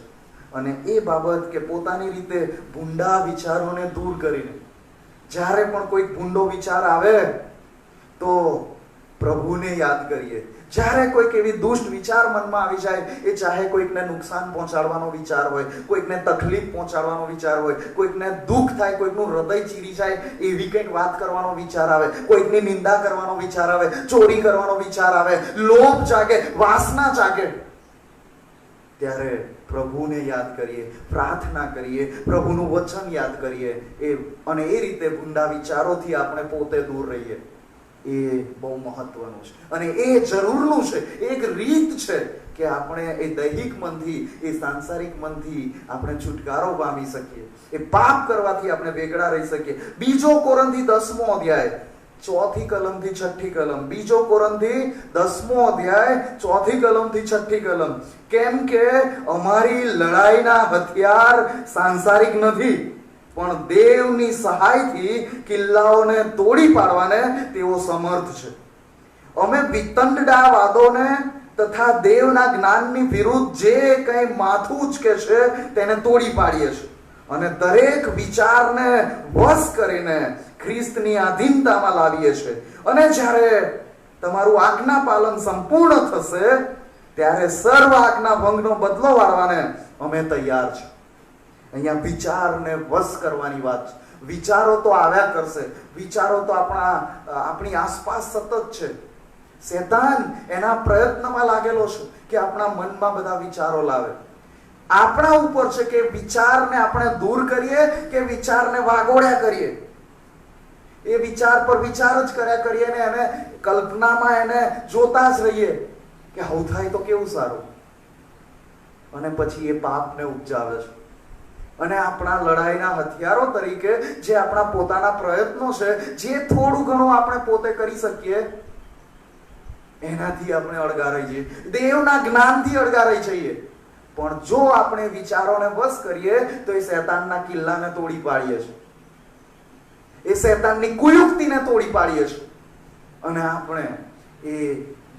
અને એ બાબત કે પોતાની રીતે ભૂંડા વિચારોને દૂર કરીને, જ્યારે પણ કોઈ ભૂંડો વિચાર આવે તો પ્રભુને યાદ કરીએ. જ્યારે કોઈક એવી દુષ્ટ વિચાર મનમાં આવી જાય, એ ચાહે કોઈકને નુકસાન પહોંચાડવાનો વિચાર હોય, કોઈકને તકલીફ પહોંચાડવાનો વિચાર હોય, કોઈકને દુઃખ થાય, કોઈકનું હૃદય ચીરી જાય એવી કંઈક વાત કરવાનો વિચાર આવે, કોઈકની નિંદા કરવાનો વિચાર આવે, ચોરી કરવાનો વિચાર આવે, લોભ જાગે, વાસના જાગે, ત્યારે પ્રભુને યાદ કરીએ, પ્રાર્થના કરીએ, પ્રભુનું વચન યાદ કરીએ, અને એ રીતે ભૂંડા વિચારોથી આપણે પોતે દૂર રહીએ. એ બહુ મહત્વનું છે અને એ જરૂરનું છે. એક રીત છે કે આપણે એ દૈહિક મનથી, એ સાંસારિક મનથી આપણે છુટકારો પામી શકીએ. એ પાપ કરવાથી આપણે વેગળા રહી શકીએ. બીજો કોરિન્થી 10મો અધ્યાય 4થી કલમથી 6ઠ્ઠી કલમ. બીજો કોરિન્થી 10મો અધ્યાય 4થી કલમથી 6ઠ્ઠી કલમ. કેમ કે અમારી લડાઈના હથિયાર સાંસારિક નથી, પણ દેવની સહાયથી કિલ્લાઓને તોડી પાડવાને તેઓ સમર્થ છે. અમે વિતંડા વાદોને તથા દેવના જ્ઞાનની વિરુદ્ધ જે કંઈ માથું ઉચકે છે તેને તોડી પાડીએ છીએ. અને દરેક વિચારને વશ કરીને ખ્રિસ્તની આધીનતામાં લાવીએ છીએ. અને જ્યારે તમારું આજ્ઞા પાલન સંપૂર્ણ થશે ત્યારે સર્વ આજ્ઞા ભંગનો બદલો વાળવાને અમે તૈયાર છીએ. અહીંયા વિચારને વશ કરવાની વાત છે. વિચારો તો આવ્યા કરશે, વિચારો તો આપણી આસપાસ સતત છે. શેતાન એના પ્રયત્નમાં લાગેલો છે કે આપણા મનમાં બધા વિચારો લાવે. આપણા ઉપર છે કે વિચારને આપણે દૂર કરીએ કે વિચારને વાગોળ્યા કરીએ. એ વિચાર પર વિચાર જ કર્યા કરીએ ને એને કલ્પનામાં એને જોતા જ રહીએ કે આવું થાય તો કેવું સારું, અને પછી એ પાપને ઉપજાવે છે. અને આપણા લડાઈના હથિયારો તરીકે જે આપણા પોતાના પ્રયત્નો છે, જે થોડું ઘણું આપણે પોતે કરી શકીએ, એનાથી આપણે અળગારાઈ જઈએ, દેવના જ્ઞાનથી અળગારાઈ જઈએ. પણ જો આપણે વિચારોને વશ કરીએ તો એ શૈતાનના કિલ્લાને તોડી પાડીએ છીએ, એ શૈતાનની કુયુક્તિને તોડી પાડીએ છીએ, અને આપણે એ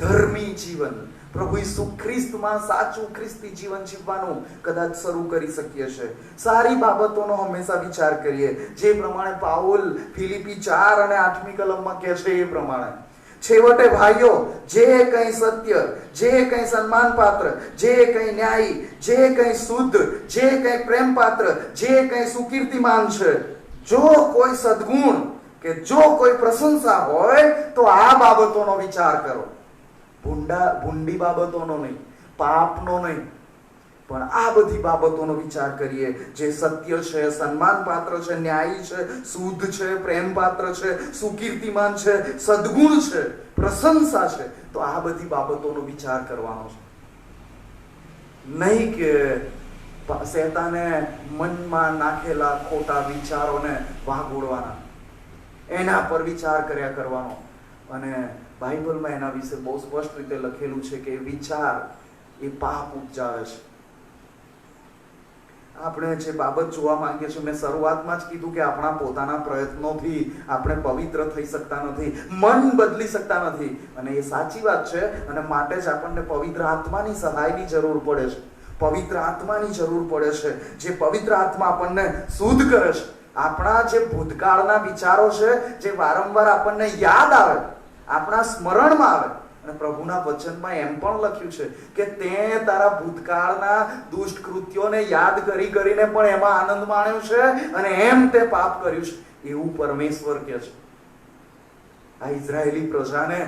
ધર્મી જીવન, પ્રભુ ઈસુ ખ્રિસ્તમાં સાચું ખ્રિસ્તી જીવન જીવવાનું કદાચ શરૂ કરી શકીએ છીએ. સારી બાબતોનો હંમેશા વિચાર કરીએ, જે પ્રમાણે પાઉલ ફિલિપી 4 અને 8મી કલમમાં કહે છે એ પ્રમાણે. છેવટે ભાઈઓ, જે કંઈ સત્ય, જે કંઈ સન્માન પાત્ર, જે કંઈ ન્યાયી, જે કંઈ શુદ્ધ, જે કંઈ પ્રેમ પાત્ર, જે કંઈ સુકીર્તિમાન છે, જો કોઈ સદગુણ કે જો કોઈ પ્રશંસા હોય તો આ બાબતોનો વિચાર કરો. ભૂંડી બાબતોનો નહીં, પાપનો નહીં, પણ આ બધી બાબતોનો વિચાર કરીએ. જે સત્ય છે, સન્માન પાત્ર છે, ન્યાયી છે, શુદ્ધ છે, પ્રેમ પાત્ર છે, સુકીર્તિમાન છે, સદગુણ છે, પ્રશંસા છે, તો આ બધી બાબતોનો વિચાર કરવાનો છે. નહીં કે શૈતાને મનમાં નાખેલા ખોટા વિચારોને વાગોળવાના, એના પર વિચાર કર્યા કરવાનો. અને બાઇબલમાં એના વિશે બહુ સ્પષ્ટ રીતે લખેલું છે કે વિચાર એ પાપ ઉપજાવે છે. આપણે જે બાબત જોવા માંગીએ છીએ, મેં શરૂઆતમાં જ કીધું કે આપણા પોતાના પ્રયત્નોથી આપણે પવિત્ર થઈ શકતા નથી, મન બદલી શકતા નથી, અને એ સાચી વાત છે. અને માટે જ આપણને પવિત્ર આત્માની સહાયની જરૂર પડે છે, પવિત્ર આત્માની જરૂર પડે છે, જે પવિત્ર આત્મા આપણને શુદ્ધ કરે છે. આપણા જે ભૂતકાળના વિચારો છે, જે વારંવાર આપણને યાદ આવે, આપણા સ્મરણમાં આવે. અને પ્રભુના વચનમાં એમ પણ લખ્યું છે કે તે તારા ભૂતકાળના દુષ્ટ કૃત્યોને યાદ કરી કરીને પણ એમાં આનંદ માણ્યો છે, અને એમ તે પાપ કર્યું છે, એવું પરમેશ્વર કહે છે. આ ઇઝરાયેલી પ્રજાને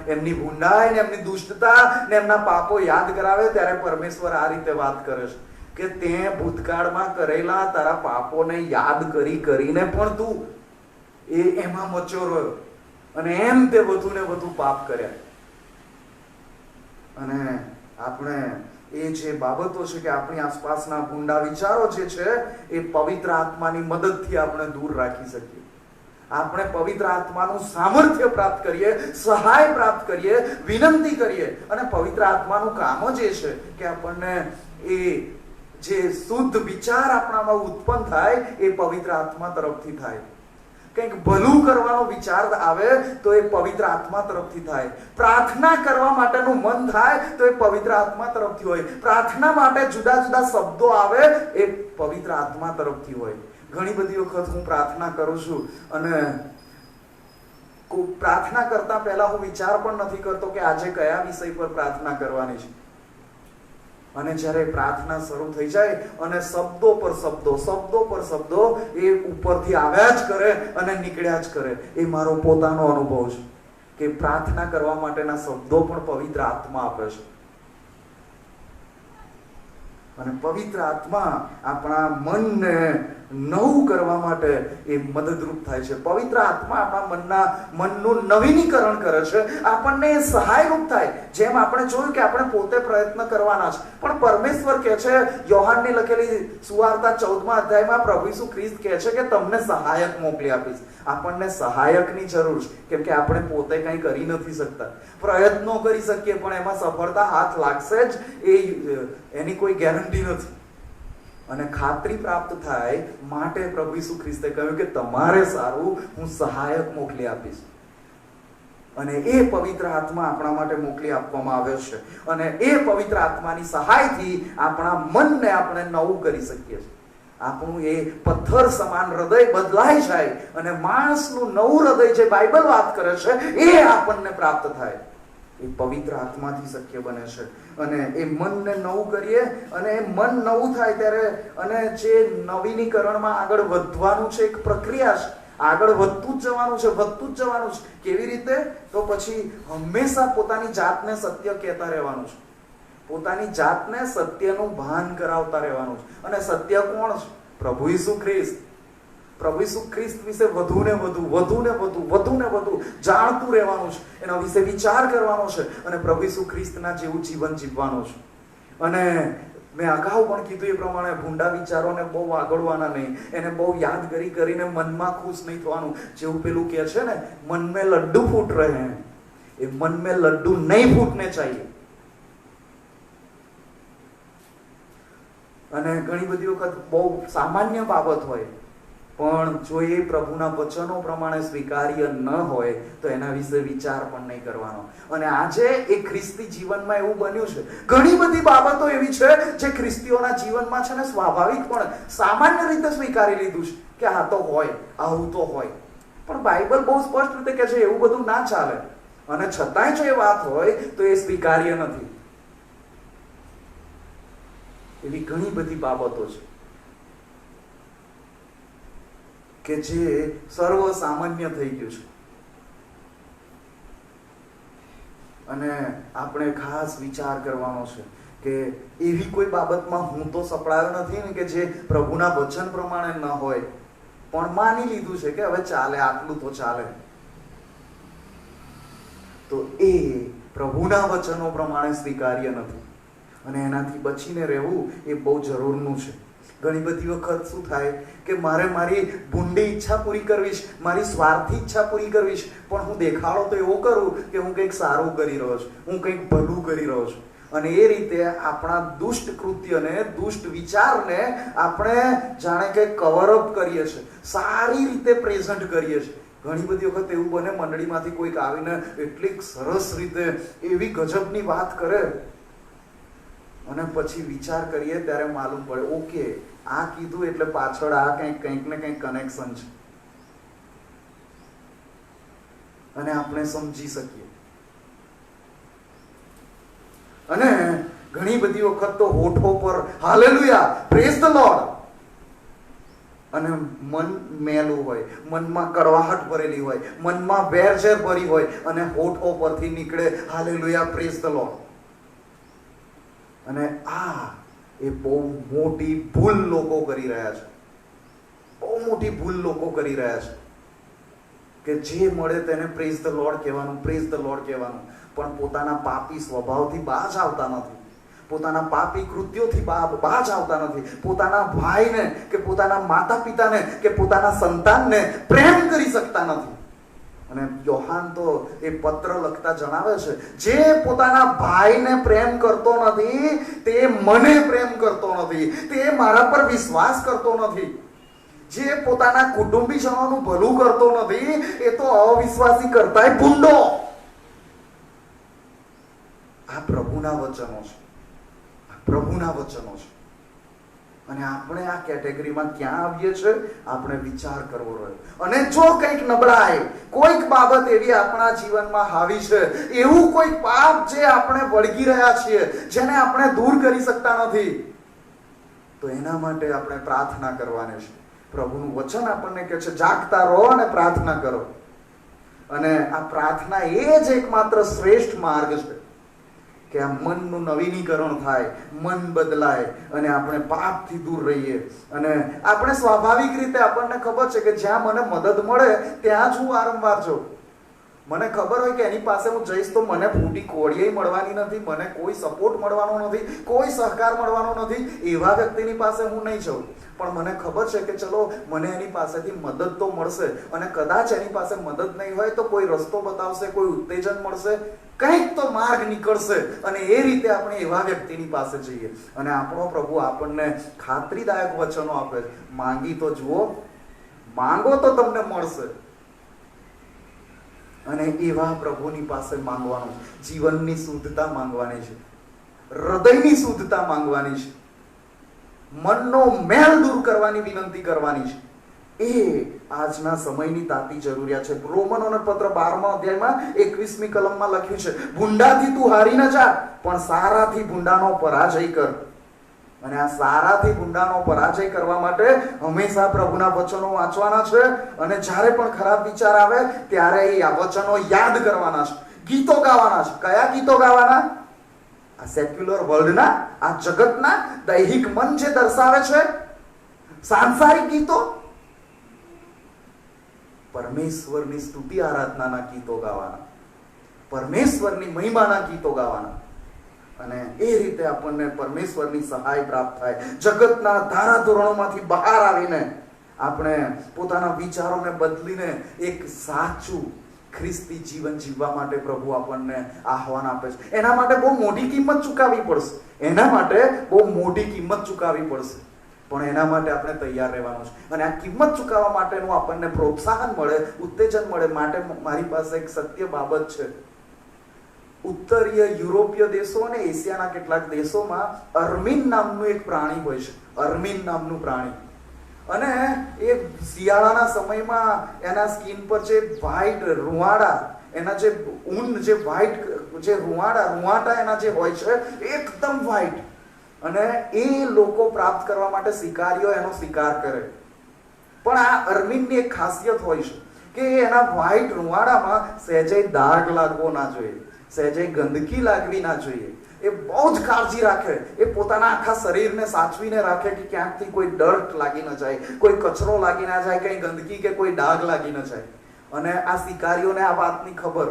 એમની ભૂંડાઈ ને એમની દુષ્ટતા ને એમના પાપો યાદ કરાવે ત્યારે પરમેશ્વર આ રીતે વાત કરે છે કે તે ભૂતકાળમાં કરેલા તારા પાપોને યાદ કરીને પણ તું એમાં મચો રહ્યો, અને એમ તે વધુ ને વધુ પાપ કર્યા. અને આપણે એ જે બાબતો છે કે આપણી આસપાસના ભૂંડા વિચારો જે છે એ પવિત્ર આત્માની મદદથી આપણે દૂર રાખી શકીએ. આપણે પવિત્ર આત્માનું સામર્થ્ય પ્રાપ્ત કરીએ, સહાય પ્રાપ્ત કરીએ, વિનંતી કરીએ. અને પવિત્ર આત્માનું કામ જ એ છે કે આપણને એ જે શુદ્ધ વિચાર આપણામાં ઉત્પન્ન થાય એ પવિત્ર આત્મા તરફથી થાય. કંઈક ભલું કરવાનો વિચાર આવે તો એ પવિત્ર આત્મા તરફથી થાય. પ્રાર્થના કરવા માટેનું મન થાય તો એ પવિત્ર આત્મા તરફથી હોય. પ્રાર્થના માટે જુદા જુદા શબ્દો આવે એ પવિત્ર આત્મા તરફથી હોય. ઘણી બધી વખત હું પ્રાર્થના કરું છું અને પ્રાર્થના કરતા પહેલા હું વિચાર પણ નથી કરતો કે આજે કયા વિષય પર પ્રાર્થના કરવાની છે. અને જ્યારે પ્રાર્થના શરૂ થઈ જાય અને શબ્દો પર શબ્દો એ ઉપરથી આવ્યા જ કરે અને નીકળ્યા જ કરે, એ મારો પોતાનો અનુભવ છે કે પ્રાર્થના કરવા માટેના શબ્દો પણ પવિત્ર આત્મા આપે છે. અને પવિત્ર આત્મા આપણા મનને નવું કરવા માટે એ મદદરૂપ થાય છે. પવિત્ર આત્મા આપણા મનનું નવીનીકરણ કરે છે, આપણને સહાયરૂપ થાય. જેમ આપણે જોયું કે આપણે પોતે પ્રયત્ન કરવાના છે, પણ પરમેશ્વર કહે છે, યોહાનની લખેલી સુવાર્તા 14મા અધ્યાયમાં પ્રભુ ઈસુ ખ્રિસ્ત કહે છે કે તમને સહાયક મોકલી આપીશ. આપણને સહાયકની જરૂર છે, કેમ કે આપણે પોતે કંઈ કરી નથી શકતા. પ્રયત્નો કરી શકીએ પણ એમાં સફળતા હાથ લાગશે જ એની કોઈ ગેરંટી નથી. અને ખાતરી પ્રાપ્ત થાય માટે પ્રભુ ઈસુ ખ્રિસ્તે કહ્યું કે તમારે સારું હું સહાયક મોકલી આપીશ. અને એ પવિત્ર આત્મા આપણા માટે મોકલી આપવામાં આવ્યો છે. અને એ પવિત્ર આત્માની સહાયથી આપણા મનને આપણે નવું કરી શકીએ છીએ. આપણું એ પથ્થર સમાન હૃદય બદલાઈ જાય અને માણસનું નવું હૃદય જે બાઇબલ વાત કરે છે એ આપણને પ્રાપ્ત થાય. એ પવિત્ર આત્માથી શક્ય બને છે. અને એ મનને નવું કરીએ અને એ મન નવું થાય ત્યારે અને જે નવીનીકરણમાં આગળ વધવાનું છે, એક પ્રક્રિયા છે, આગળ વધતું જ જવાનું છે, વધતું જ જવાનું છે. કેવી રીતે? તો પછી હંમેશા પોતાની જાતને સત્ય કહેતા રહેવાનું છે, પોતાની જાતને સત્યનું ભાન કરાવતા રહેવાનું છે. અને સત્ય કોણ છે? પ્રભુ ઈસુ ખ્રિસ્ત. પ્રભુ ઈસુ ખ્રિસ્ત વિશે વધુ ને વધુ જાણતું રહેવાનું છે, એના વિશે વિચાર કરવાનો છે અને પ્રભુ ઈસુ ખ્રિસ્તના જેવું જીવન જીવવાનું છે. અને મેં અગાઉ પણ કીધું એ પ્રમાણે ભૂંડા વિચારોને બહુ આગળવાના નહીં, એને બહુ યાદ કરીને મનમાં ખુશ નહીં થવાનું. જેવું પેલું કહે છે ને, મન મેં લડ્ડુ ફૂટ રહે હૈ, એ મન મેં લડ્ડુ નહીં ફૂટને ચાહીએ. અને ઘણી બધી વખત બહુ સામાન્ય બાબત હોય, પણ જો એ પ્રભુના વચનો પ્રમાણે સ્વીકાર્ય ન હોય તો એના વિશે વિચાર પણ નહીં કરવાનો. અને આજે એ ખ્રિસ્તી જીવનમાં એવું બન્યું છે, ઘણી બધી બાબતો એવી છે જે ખ્રિસ્તીઓના જીવનમાં છે ને સ્વાભાવિક પણ સામાન્ય રીતે સ્વીકારી લીધું છે કે આ તો હોય, આવું તો હોય. પણ બાઇબલ બહુ સ્પષ્ટ રીતે કહે છે એવું બધું ના ચાલે. અને છતાંય જો એ વાત હોય તો એ સ્વીકાર્ય નથી. એવી ઘણી બધી બાબતો છે કે જે સર્વ સામાન્ય થઈ ગયું છે. અને આપણે ખાસ વિચાર કરવાનો છે કે એવી કોઈ બાબતમાં હું તો સપડાયો નથી ને કે જે પ્રભુના વચન પ્રમાણે ન હોય, પણ માની લીધું છે કે હવે ચાલે, આટલું તો ચાલે. તો એ પ્રભુના વચનો પ્રમાણે સ્વીકાર્ય નથી અને એનાથી બચીને રહેવું એ બહુ જરૂરનું છે. ઘણી બધી વખત શું થાય કે મારે મારી ભૂંડી ઈચ્છા પૂરી કરવી છે, મારી સ્વાર્થી ઈચ્છા પૂરી કરવી છે, પણ હું દેખાડો તો એવો કરું કે હું કંઈક સારું કરી રહ્યો છું, હું કંઈક ભલું કરી રહ્યો છું. અને એ રીતે આપણા દુષ્ટ કૃત્યને, દુષ્ટ વિચારને આપણે જાણે કે કવરઅપ કરીએ છીએ, સારી રીતે પ્રેઝન્ટ કરીએ છીએ. ઘણી બધી વખત એવું બને, મંડળીમાંથી કોઈક આવીને એટલી સરસ રીતે એવી ગજબની વાત કરે અને પછી વિચાર કરીએ ત્યારે માલુમ પડે, ઓકે, આ કીધું એટલે પાછળ આ કંઈક ને કંઈક કનેક્શન છે. અને આપણે સમજી શકીએ. અને ઘણી બધી વખત તો હોઠો પર હાલેલુયા, પ્રેઝ ધ લોર્ડ, અને મન મેલું હોય, મનમાં કડવાહટ ભરેલી હોય, મનમાં વેરઝેર ભરી હોય અને હોઠો પરથી નીકળે હાલેલુયા, પ્રેઝ ધ લોર્ડ. અને આ એ બહુ મોટી ભૂલ લોકો કરી રહ્યા છે. બહુ મોટી ભૂલ લોકો કરી રહ્યા છે કે જે મળે તેને પ્રેઝ ધ લોર્ડ કહેવાનું, પ્રેઝ ધ લોર્ડ કહેવાનું, પણ પોતાના પાપી સ્વભાવથી બાજ આવતા નથી, પોતાના પાપી કૃત્યોથી બાજ આવતા નથી, પોતાના ભાઈને કે પોતાના માતા પિતાને કે પોતાના સંતાનને પ્રેમ કરી શકતા નથી. અને યોહાન તો એ પત્ર લખતા જણાવે છે, જે પોતાના ભાઈને પ્રેમ કરતો નથી તે મને પ્રેમ કરતો નથી, તે મારા પર વિશ્વાસ કરતો નથી. જે પોતાના કુટુંબીજનોનું ભલું કરતો નથી એ તો અવિશ્વાસી કરતાય ભૂંડો. આ પ્રભુના વચનો છે, આ પ્રભુના વચનો છે. અને આપણે આ કેટેગરીમાં ક્યાં આવીએ છીએ આપણે વિચાર કરવો રહ્યો. અને જો કંઈક નબળાઈ, કોઈક બાબત એવી આપણા જીવનમાં હાવી છે, એવું કોઈ પાપ જે આપણે વળગી રહ્યા છીએ, જેને આપણે દૂર કરી શકતા નથી, તો એના માટે આપણે પ્રાર્થના કરવાની છે. પ્રભુનું વચન આપણને કહે છે જાગતા રહો અને પ્રાર્થના કરો. અને આ પ્રાર્થના એ જ એકમાત્ર શ્રેષ્ઠ માર્ગ છે કે આ મનનું નવીનીકરણ થાય, મન બદલાય અને આપણે પાપથી દૂર રહીએ. અને આપણે સ્વાભાવિક રીતે આપણને ખબર છે કે જ્યાં મને મદદ મળે ત્યાં જ હું વારંવાર જાઉં. મને ખબર હોય કે એની પાસે હું જઈશ તો મને ફૂટી કોળીએ મળવાની નથી, મને કોઈ સપોર્ટ મળવાનો નથી, કોઈ સહકાર મળવાનો નથી, એવા વ્યક્તિની પાસે હું નહીં જાઉં. પણ મને ખબર છે કે ચલો મને એની પાસેથી મદદ તો મળશે, અને કદાચ એની પાસે મદદ નહીં હોય તો કોઈ રસ્તો બતાવશે, કોઈ ઉત્તેજન મળશે, કંઈક તો માર્ગ નીકળશે. અને એ રીતે આપણે એવા વ્યક્તિની પાસે જઈએ. અને આપણો પ્રભુ આપણને ખાતરીદાયક વચનો આપે છે, માંગી તો જુઓ, માંગો તો તમને મળશે. અને એવા પ્રભુની પાસે માંગવાનું, જીવનની શુદ્ધતા માંગવાની છે, હૃદયની શુદ્ધતા માંગવાની છે, મનનો મેલ દૂર કરવાની વિનંતી કરવાની છે. એ આજના સમયની તાતી જરૂરિયાત છે. રોમનોનો પત્ર 12મા અધ્યાયમાં 21મી કલમમાં લખ્યું છે, ભૂંડાથી તું હારી ન જા, પણ સારાથી ભૂંડાનો પરાજય કર. અને આ સારાથી ભૂંડાનો પરાજય કરવા માટે હંમેશા પ્રભુના વચનો વાંચવાના છે. અને જ્યારે પણ ખરાબ વિચાર આવે ત્યારે એ આ વચનો યાદ કરવાના છે, ગીતો ગાવાના છે. કયા ગીતો ગાવાના? આ સેક્યુલર વર્લ્ડના, આ જગતના દૈહિક મન જે દર્શાવે છે, સાંસારિક ગીતો, પરમેશ્વરની સ્તુતિ આરાધનાના ગીતો ગાવાના, પરમેશ્વરની મહિમાના ગીતો ગાવાના. અને એ રીતે આપણને પરમેશ્વરની સહાય પ્રાપ્ત થાય. જગતના ધારાધોરણોમાંથી બહાર આવીને આપણે પોતાના વિચારોને બદલીને એક સાચું ખ્રિસ્તી જીવન જીવવા માટે પ્રભુ આપણને આહવાન આપે છે. એના માટે બહુ મોટી કિંમત ચૂકવવી પડશે. એના માટે બહુ મોટી કિંમત ચૂકવવી પડશે. પણ એના માટે આપણે તૈયાર રહેવાનું છે. અને આ કિંમત ચૂકવવા માટેનું આપણને પ્રોત્સાહન મળે, ઉત્તેજન મળે માટે મારી પાસે એક સત્ય બાબત છે. ઉત્તરીય યુરોપીય દેશો અને એશિયાના કેટલાક દેશોમાં અર્મીન નામનું એક પ્રાણી હોય છે. અર્મીન નામનું પ્રાણી. અને એ શિયાળાના સમયમાં એના સ્કિન પર જે વ્હાઈટ રૂવાડા, એના જે ઊન, જે વ્હાઈટ જે રૂવાટા એના જે હોય છે એકદમ વ્હાઈટ. અને એ લોકો પ્રાપ્ત કરવા માટે શિકારીઓ એનો શિકાર કરે. પણ આ અર્મીનની એક ખાસિયત હોય છે કે એના વ્હાઈટ રૂવાડામાં સહેજે દાગ લાગવો ના જોઈએ, સહેજે ગંદકી લાગવી ના જોઈએ. એ બહુ જ કાળજી રાખે. એ પોતાના આખા શરીરને સાચવીને રાખે કે ક્યાંકથી કોઈ ડર્ટ લાગી ન જાય, કોઈ કચરો લાગી ના જાય, કઈ ગંદકી કે કોઈ ડાઘ લાગી ન જાય. અને આ શિકારીઓને આ વાતની ખબર,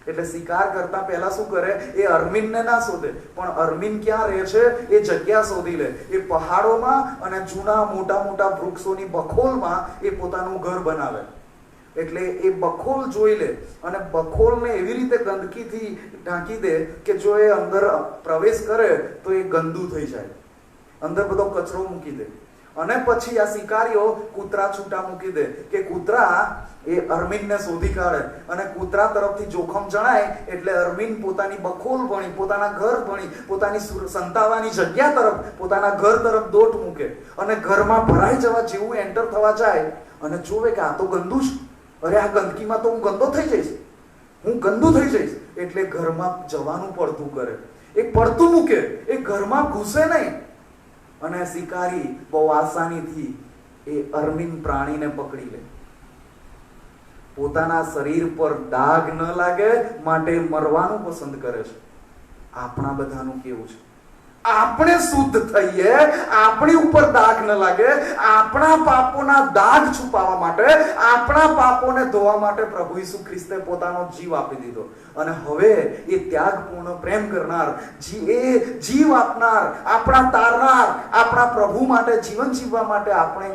એટલે શિકાર કરતા પહેલા શું કરે, એ અર્મીનને ના શોધે, પણ અર્મીન ક્યાં રહે છે એ જગ્યા શોધી લે. એ પહાડોમાં અને જૂના મોટા મોટા વૃક્ષોની બખોલમાં એ પોતાનું ઘર બનાવે. એટલે એ બખોલ જોઈ લે અને બખોલને એવી રીતે ગંદકીથી ઢાંકી દે કે જો એ અંદર પ્રવેશ કરે તો એ ગંદુ થઈ જાય, અંદર બધો કચરો મૂકી દે. અને પછી આ શિકારીઓ કૂતરા છૂટા મૂકી દે કે કૂતરા એ અર્મીનને શોધી કાઢે. અને કૂતરા તરફથી જોખમ જણાય એટલે અર્મીન પોતાની બખોલ ભણી, પોતાના ઘર ભણી, પોતાની સંતાવાની જગ્યા તરફ, પોતાના ઘર તરફ દોટ મૂકે. અને ઘરમાં ભરાઈ જવા જેવું એન્ટર થવા જાય અને જોવે કે આ તો ગંદુ છે, અરે આ ગંદકીમાં તો હું ગંદો થઈ જઈશ, હું ગંદુ થઈ જઈશ. એટલે ઘરમાં જવાનું પડતું કરે. એ પડતું મૂકે, એ ઘરમાં ઘૂસે નહીં. અને શિકારી બહુ આસાનીથી એ અર્મીન પ્રાણીને પકડી લે. પોતાના શરીર પર ડાઘ ન લાગે માટે મરવાનું પસંદ કરે છે. આપણા બધાનું કેવું છે? આપણે શુદ્ધ થઈએ, આપણી ઉપર દાગ ન લાગે, આપણા પાપોના દાગ છુપાવવા માટે, આપણા પાપોને ધોવા માટે પ્રભુ ઈસુ ખ્રિસ્તે પોતાનો જીવ આપી દીધો. અને હવે એ ત્યાગપૂર્ણ પ્રેમ કરનાર, એ જીવ આપનાર, આપણા તારનાર, આપણા પ્રભુ માટે જીવન જીવવા માટે આપણે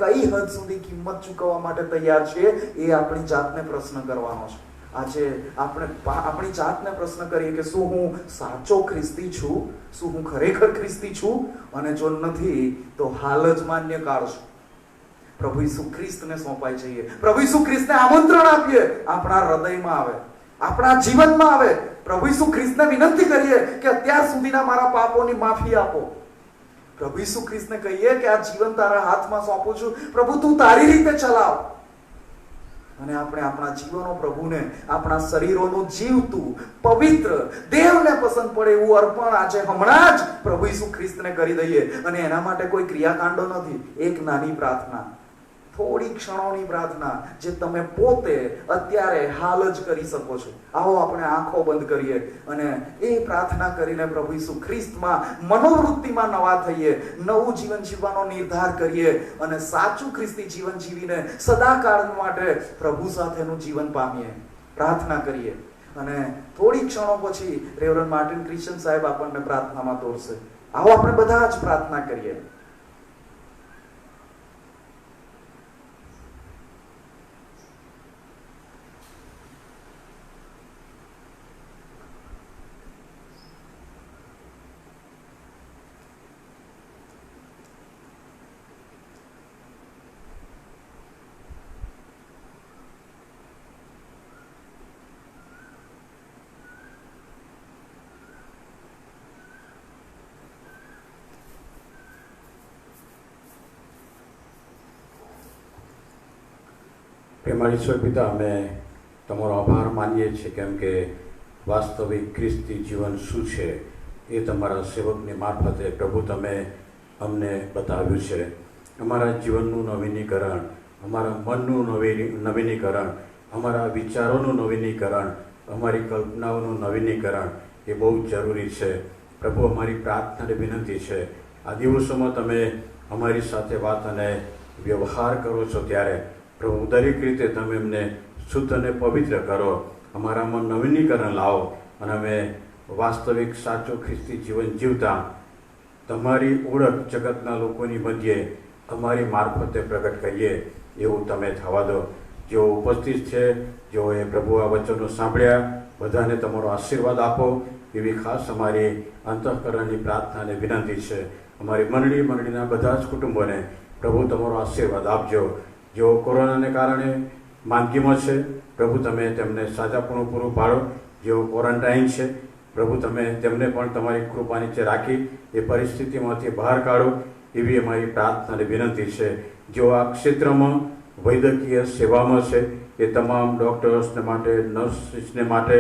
કઈ હદ સુધી કિંમત ચૂકવવા માટે તૈયાર છીએ એ આપણી જાતને પ્રશ્ન કરવાનો છે. આજે આપણે આપણી જાતને પ્રશ્ન કરીએ કે શું હું સાચો ખ્રિસ્તી છું? શું હું ખરેખર ખ્રિસ્તી છું? અને જો નથી તો હાલ જ માન્ય કાઢશું. પ્રભુ ઈસુ ખ્રિસ્તને સોંપાઈ જઈએ, પ્રભુ ઈસુ ખ્રિસ્તને આમંત્રણ આપીએ, આપણા હૃદયમાં આવે, આપણા જીવનમાં આવે. પ્રભુ ઈસુ ખ્રિસ્તને વિનંતી કરીએ કે અત્યાર સુધીના મારા પાપોની માફી આપો. પ્રભુ ઈસુ ખ્રિસ્તને કહીએ કે આ જીવન તારા હાથમાં સોંપું છું, પ્રભુ તું તારી રીતે ચલાવ. અને આપણે આપણા જીવનો પ્રભુને, આપણા શરીરોનું જીવતું, પવિત્ર, દેવને પસંદ પડે એવું અર્પણ આજે હમણાં જ પ્રભુ ઈસુ ખ્રિસ્તને કરી દઈએ. અને એના માટે કોઈ ક્રિયાકાંડો નથી, એક નાની પ્રાર્થના, થોડી ક્ષણોની પ્રાર્થના જે તમે પોતે અત્યારે હાલ જ કરી શકો છો. આવો આપણે આંખો બંધ કરીએ અને એ પ્રાર્થના કરીને પ્રભુ ઈસુ ખ્રિસ્તમાં મનોવૃત્તિમાં નવા થઈએ, નવું જીવન જીવવાનો નિર્ધાર કરીએ અને સાચું ખ્રિસ્તી જીવન જીવીને સદાકાળ માટે પ્રભુ સાથેનું જીવન પામીએ. પ્રાર્થના કરીએ અને થોડી ક્ષણો પછી રેવરન્ડ માર્ટિન ક્રિશ્ચન સાહેબ આપણને પ્રાર્થનામાં દોરશે. આવો આપણે બધા જ પ્રાર્થના કરીએ. પ્રેમાળ ઈશ્વર પિતા, અમે તમારો આભાર માનીએ છીએ કેમ કે વાસ્તવિક ખ્રિસ્તી જીવન શું છે એ તમારા સેવકની મારફતે પ્રભુ તમે અમને બતાવ્યું છે. અમારા જીવનનું નવીનીકરણ, અમારા મનનું નવીનીકરણ, અમારા વિચારોનું નવીનીકરણ, અમારી કલ્પનાઓનું નવીનીકરણ એ બહુ જ જરૂરી છે. પ્રભુ, અમારી પ્રાર્થનાને વિનંતી છે, આ દિવસોમાં તમે અમારી સાથે વાત અને વ્યવહાર કરો છો ત્યારે પ્રભુ દરેક રીતે તમે અમને શુદ્ધ અને પવિત્ર કરો, અમારામાં નવીનીકરણ લાવો અને અમે વાસ્તવિક સાચું ખ્રિસ્તી જીવન જીવતા તમારી ઓળખ જગતના લોકોની મધ્યે અમારી મારફતે પ્રગટ કરીએ એવું તમે થવા દો. જેઓ ઉપસ્થિત છે, જેઓએ પ્રભુ આ વચનો સાંભળ્યા, બધાને તમારો આશીર્વાદ આપો એવી ખાસ અમારી અંતઃકરણની પ્રાર્થના અને વિનંતી છે. અમારી મંડળીના બધા જ કુટુંબોને પ્રભુ તમારો આશીર્વાદ આપજો. જેઓ કોરોનાને કારણે માંદગીમાં છે, પ્રભુ તમે તેમને સાજાપણું પૂરું પાડો. જેઓ ક્વોરન્ટાઇન છે, પ્રભુ તમે તેમને પણ તમારી કૃપા નીચે રાખી એ પરિસ્થિતિમાંથી બહાર કાઢો એવી અમારી પ્રાર્થના અને વિનંતી છે. જેઓ આ ક્ષેત્રમાં વૈદ્યકીય સેવામાં છે એ તમામ ડૉક્ટર્સને માટે, નર્સિસને માટે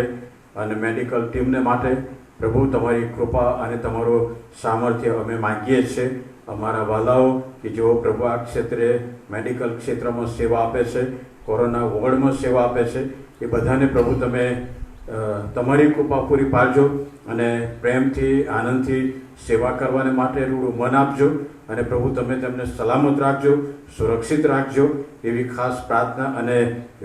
અને મેડિકલ ટીમને માટે પ્રભુ તમારી કૃપા અને તમારું સામર્થ્ય અમે માંગીએ છીએ. અમારા વાલાઓ કે જેઓ પ્રભુ આ ક્ષેત્રે મેડિકલ ક્ષેત્રમાં સેવા આપે છે, કોરોના વોર્ડમાં સેવા આપે છે, એ બધાને પ્રભુ તમે તમારી કૃપા પૂરી પાડજો અને પ્રેમથી, આનંદથી સેવા કરવાને માટે રૂડું મન આપજો અને પ્રભુ તમે તેમને સલામત રાખજો, સુરક્ષિત રાખજો એવી ખાસ પ્રાર્થના અને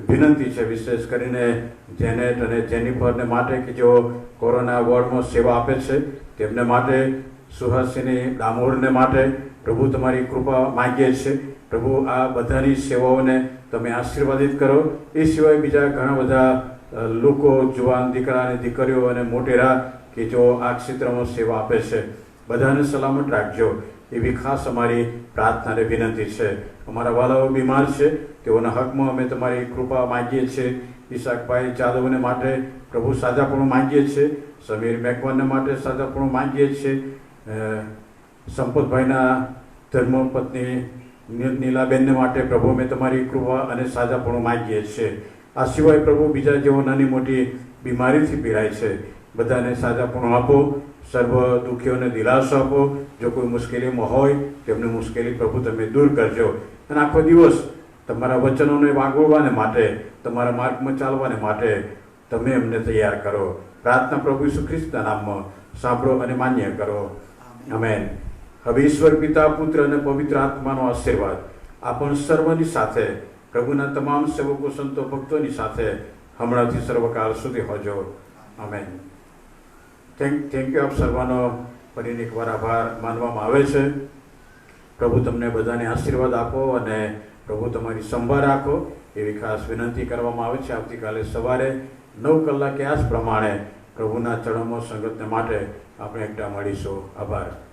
વિનંતી છે. વિશેષ કરીને જેનેટ અને જેનિફરને માટે કે જેઓ કોરોના વોર્ડમાં સેવા આપે છે તેમને માટે, સુહાસિની ડામોરને માટે પ્રભુ તમારી કૃપા માંગીએ છીએ. પ્રભુ આ બધાની સેવાઓને તમે આશીર્વાદિત કરો. એ સિવાય બીજા ઘણા બધા લોકો, જુવાન દીકરા અને દીકરીઓ અને મોટેરા કે જેઓ આ ક્ષેત્રમાં સેવા આપે છે, બધાને સલામત રાખજો એવી ખાસ અમારી પ્રાર્થના અને વિનંતી છે. અમારા વાલાઓ બીમાર છે, તેઓના હકમાં અમે તમારી કૃપા માંગીએ છીએ. ઈશાકભાઈ જાદવને માટે પ્રભુ સાજાપણું માંગીએ છીએ. સમીર મેકવાનને માટે સાજાપણું માંગીએ છીએ. સંપતભાઈના ધર્મપત્ની નીલાબેનને માટે પ્રભુ અમે તમારી કૃપા અને સાજાપણું માંગીએ છીએ. આ સિવાય પ્રભુ બીજા જેઓ નાની મોટી બીમારીથી પીડાય છે, બધાને સાજાપણું આપો, સર્વ દુઃખીઓને દિલાસો આપો. જો કોઈ મુશ્કેલીમાં હોય તેમની મુશ્કેલી પ્રભુ તમે દૂર કરજો અને આખો દિવસ તમારા વચનોને વાગોળવાને માટે, તમારા માર્ગમાં ચાલવાને માટે તમે એમને તૈયાર કરો. પ્રાર્થના પ્રભુ ઈસુ ખ્રિસ્તના નામમાં સાંભળો અને માન્ય કરો. આમેન. હવે ઈશ્વર પિતા, પુત્ર અને પવિત્ર આત્માનો આશીર્વાદ આપણ સર્વની સાથે, પ્રભુના તમામ સેવકો, સંતો, ભક્તોની સાથે હમણાંથી સર્વકાળ સુધી હોજો. આમેન. Thank you. આપ સર્વનો ફરીને એકવાર આભાર માનવામાં આવે છે. પ્રભુ તમને બધાને આશીર્વાદ આપો અને પ્રભુ તમારી સંભાળ રાખો એવી ખાસ વિનંતી કરવામાં આવે છે. આવતીકાલે સવારે 9 કલાકે આ જ પ્રમાણે પ્રભુના ચરણોમાં સંગતને માટે આપણે એકઠા મળીશું. આભાર.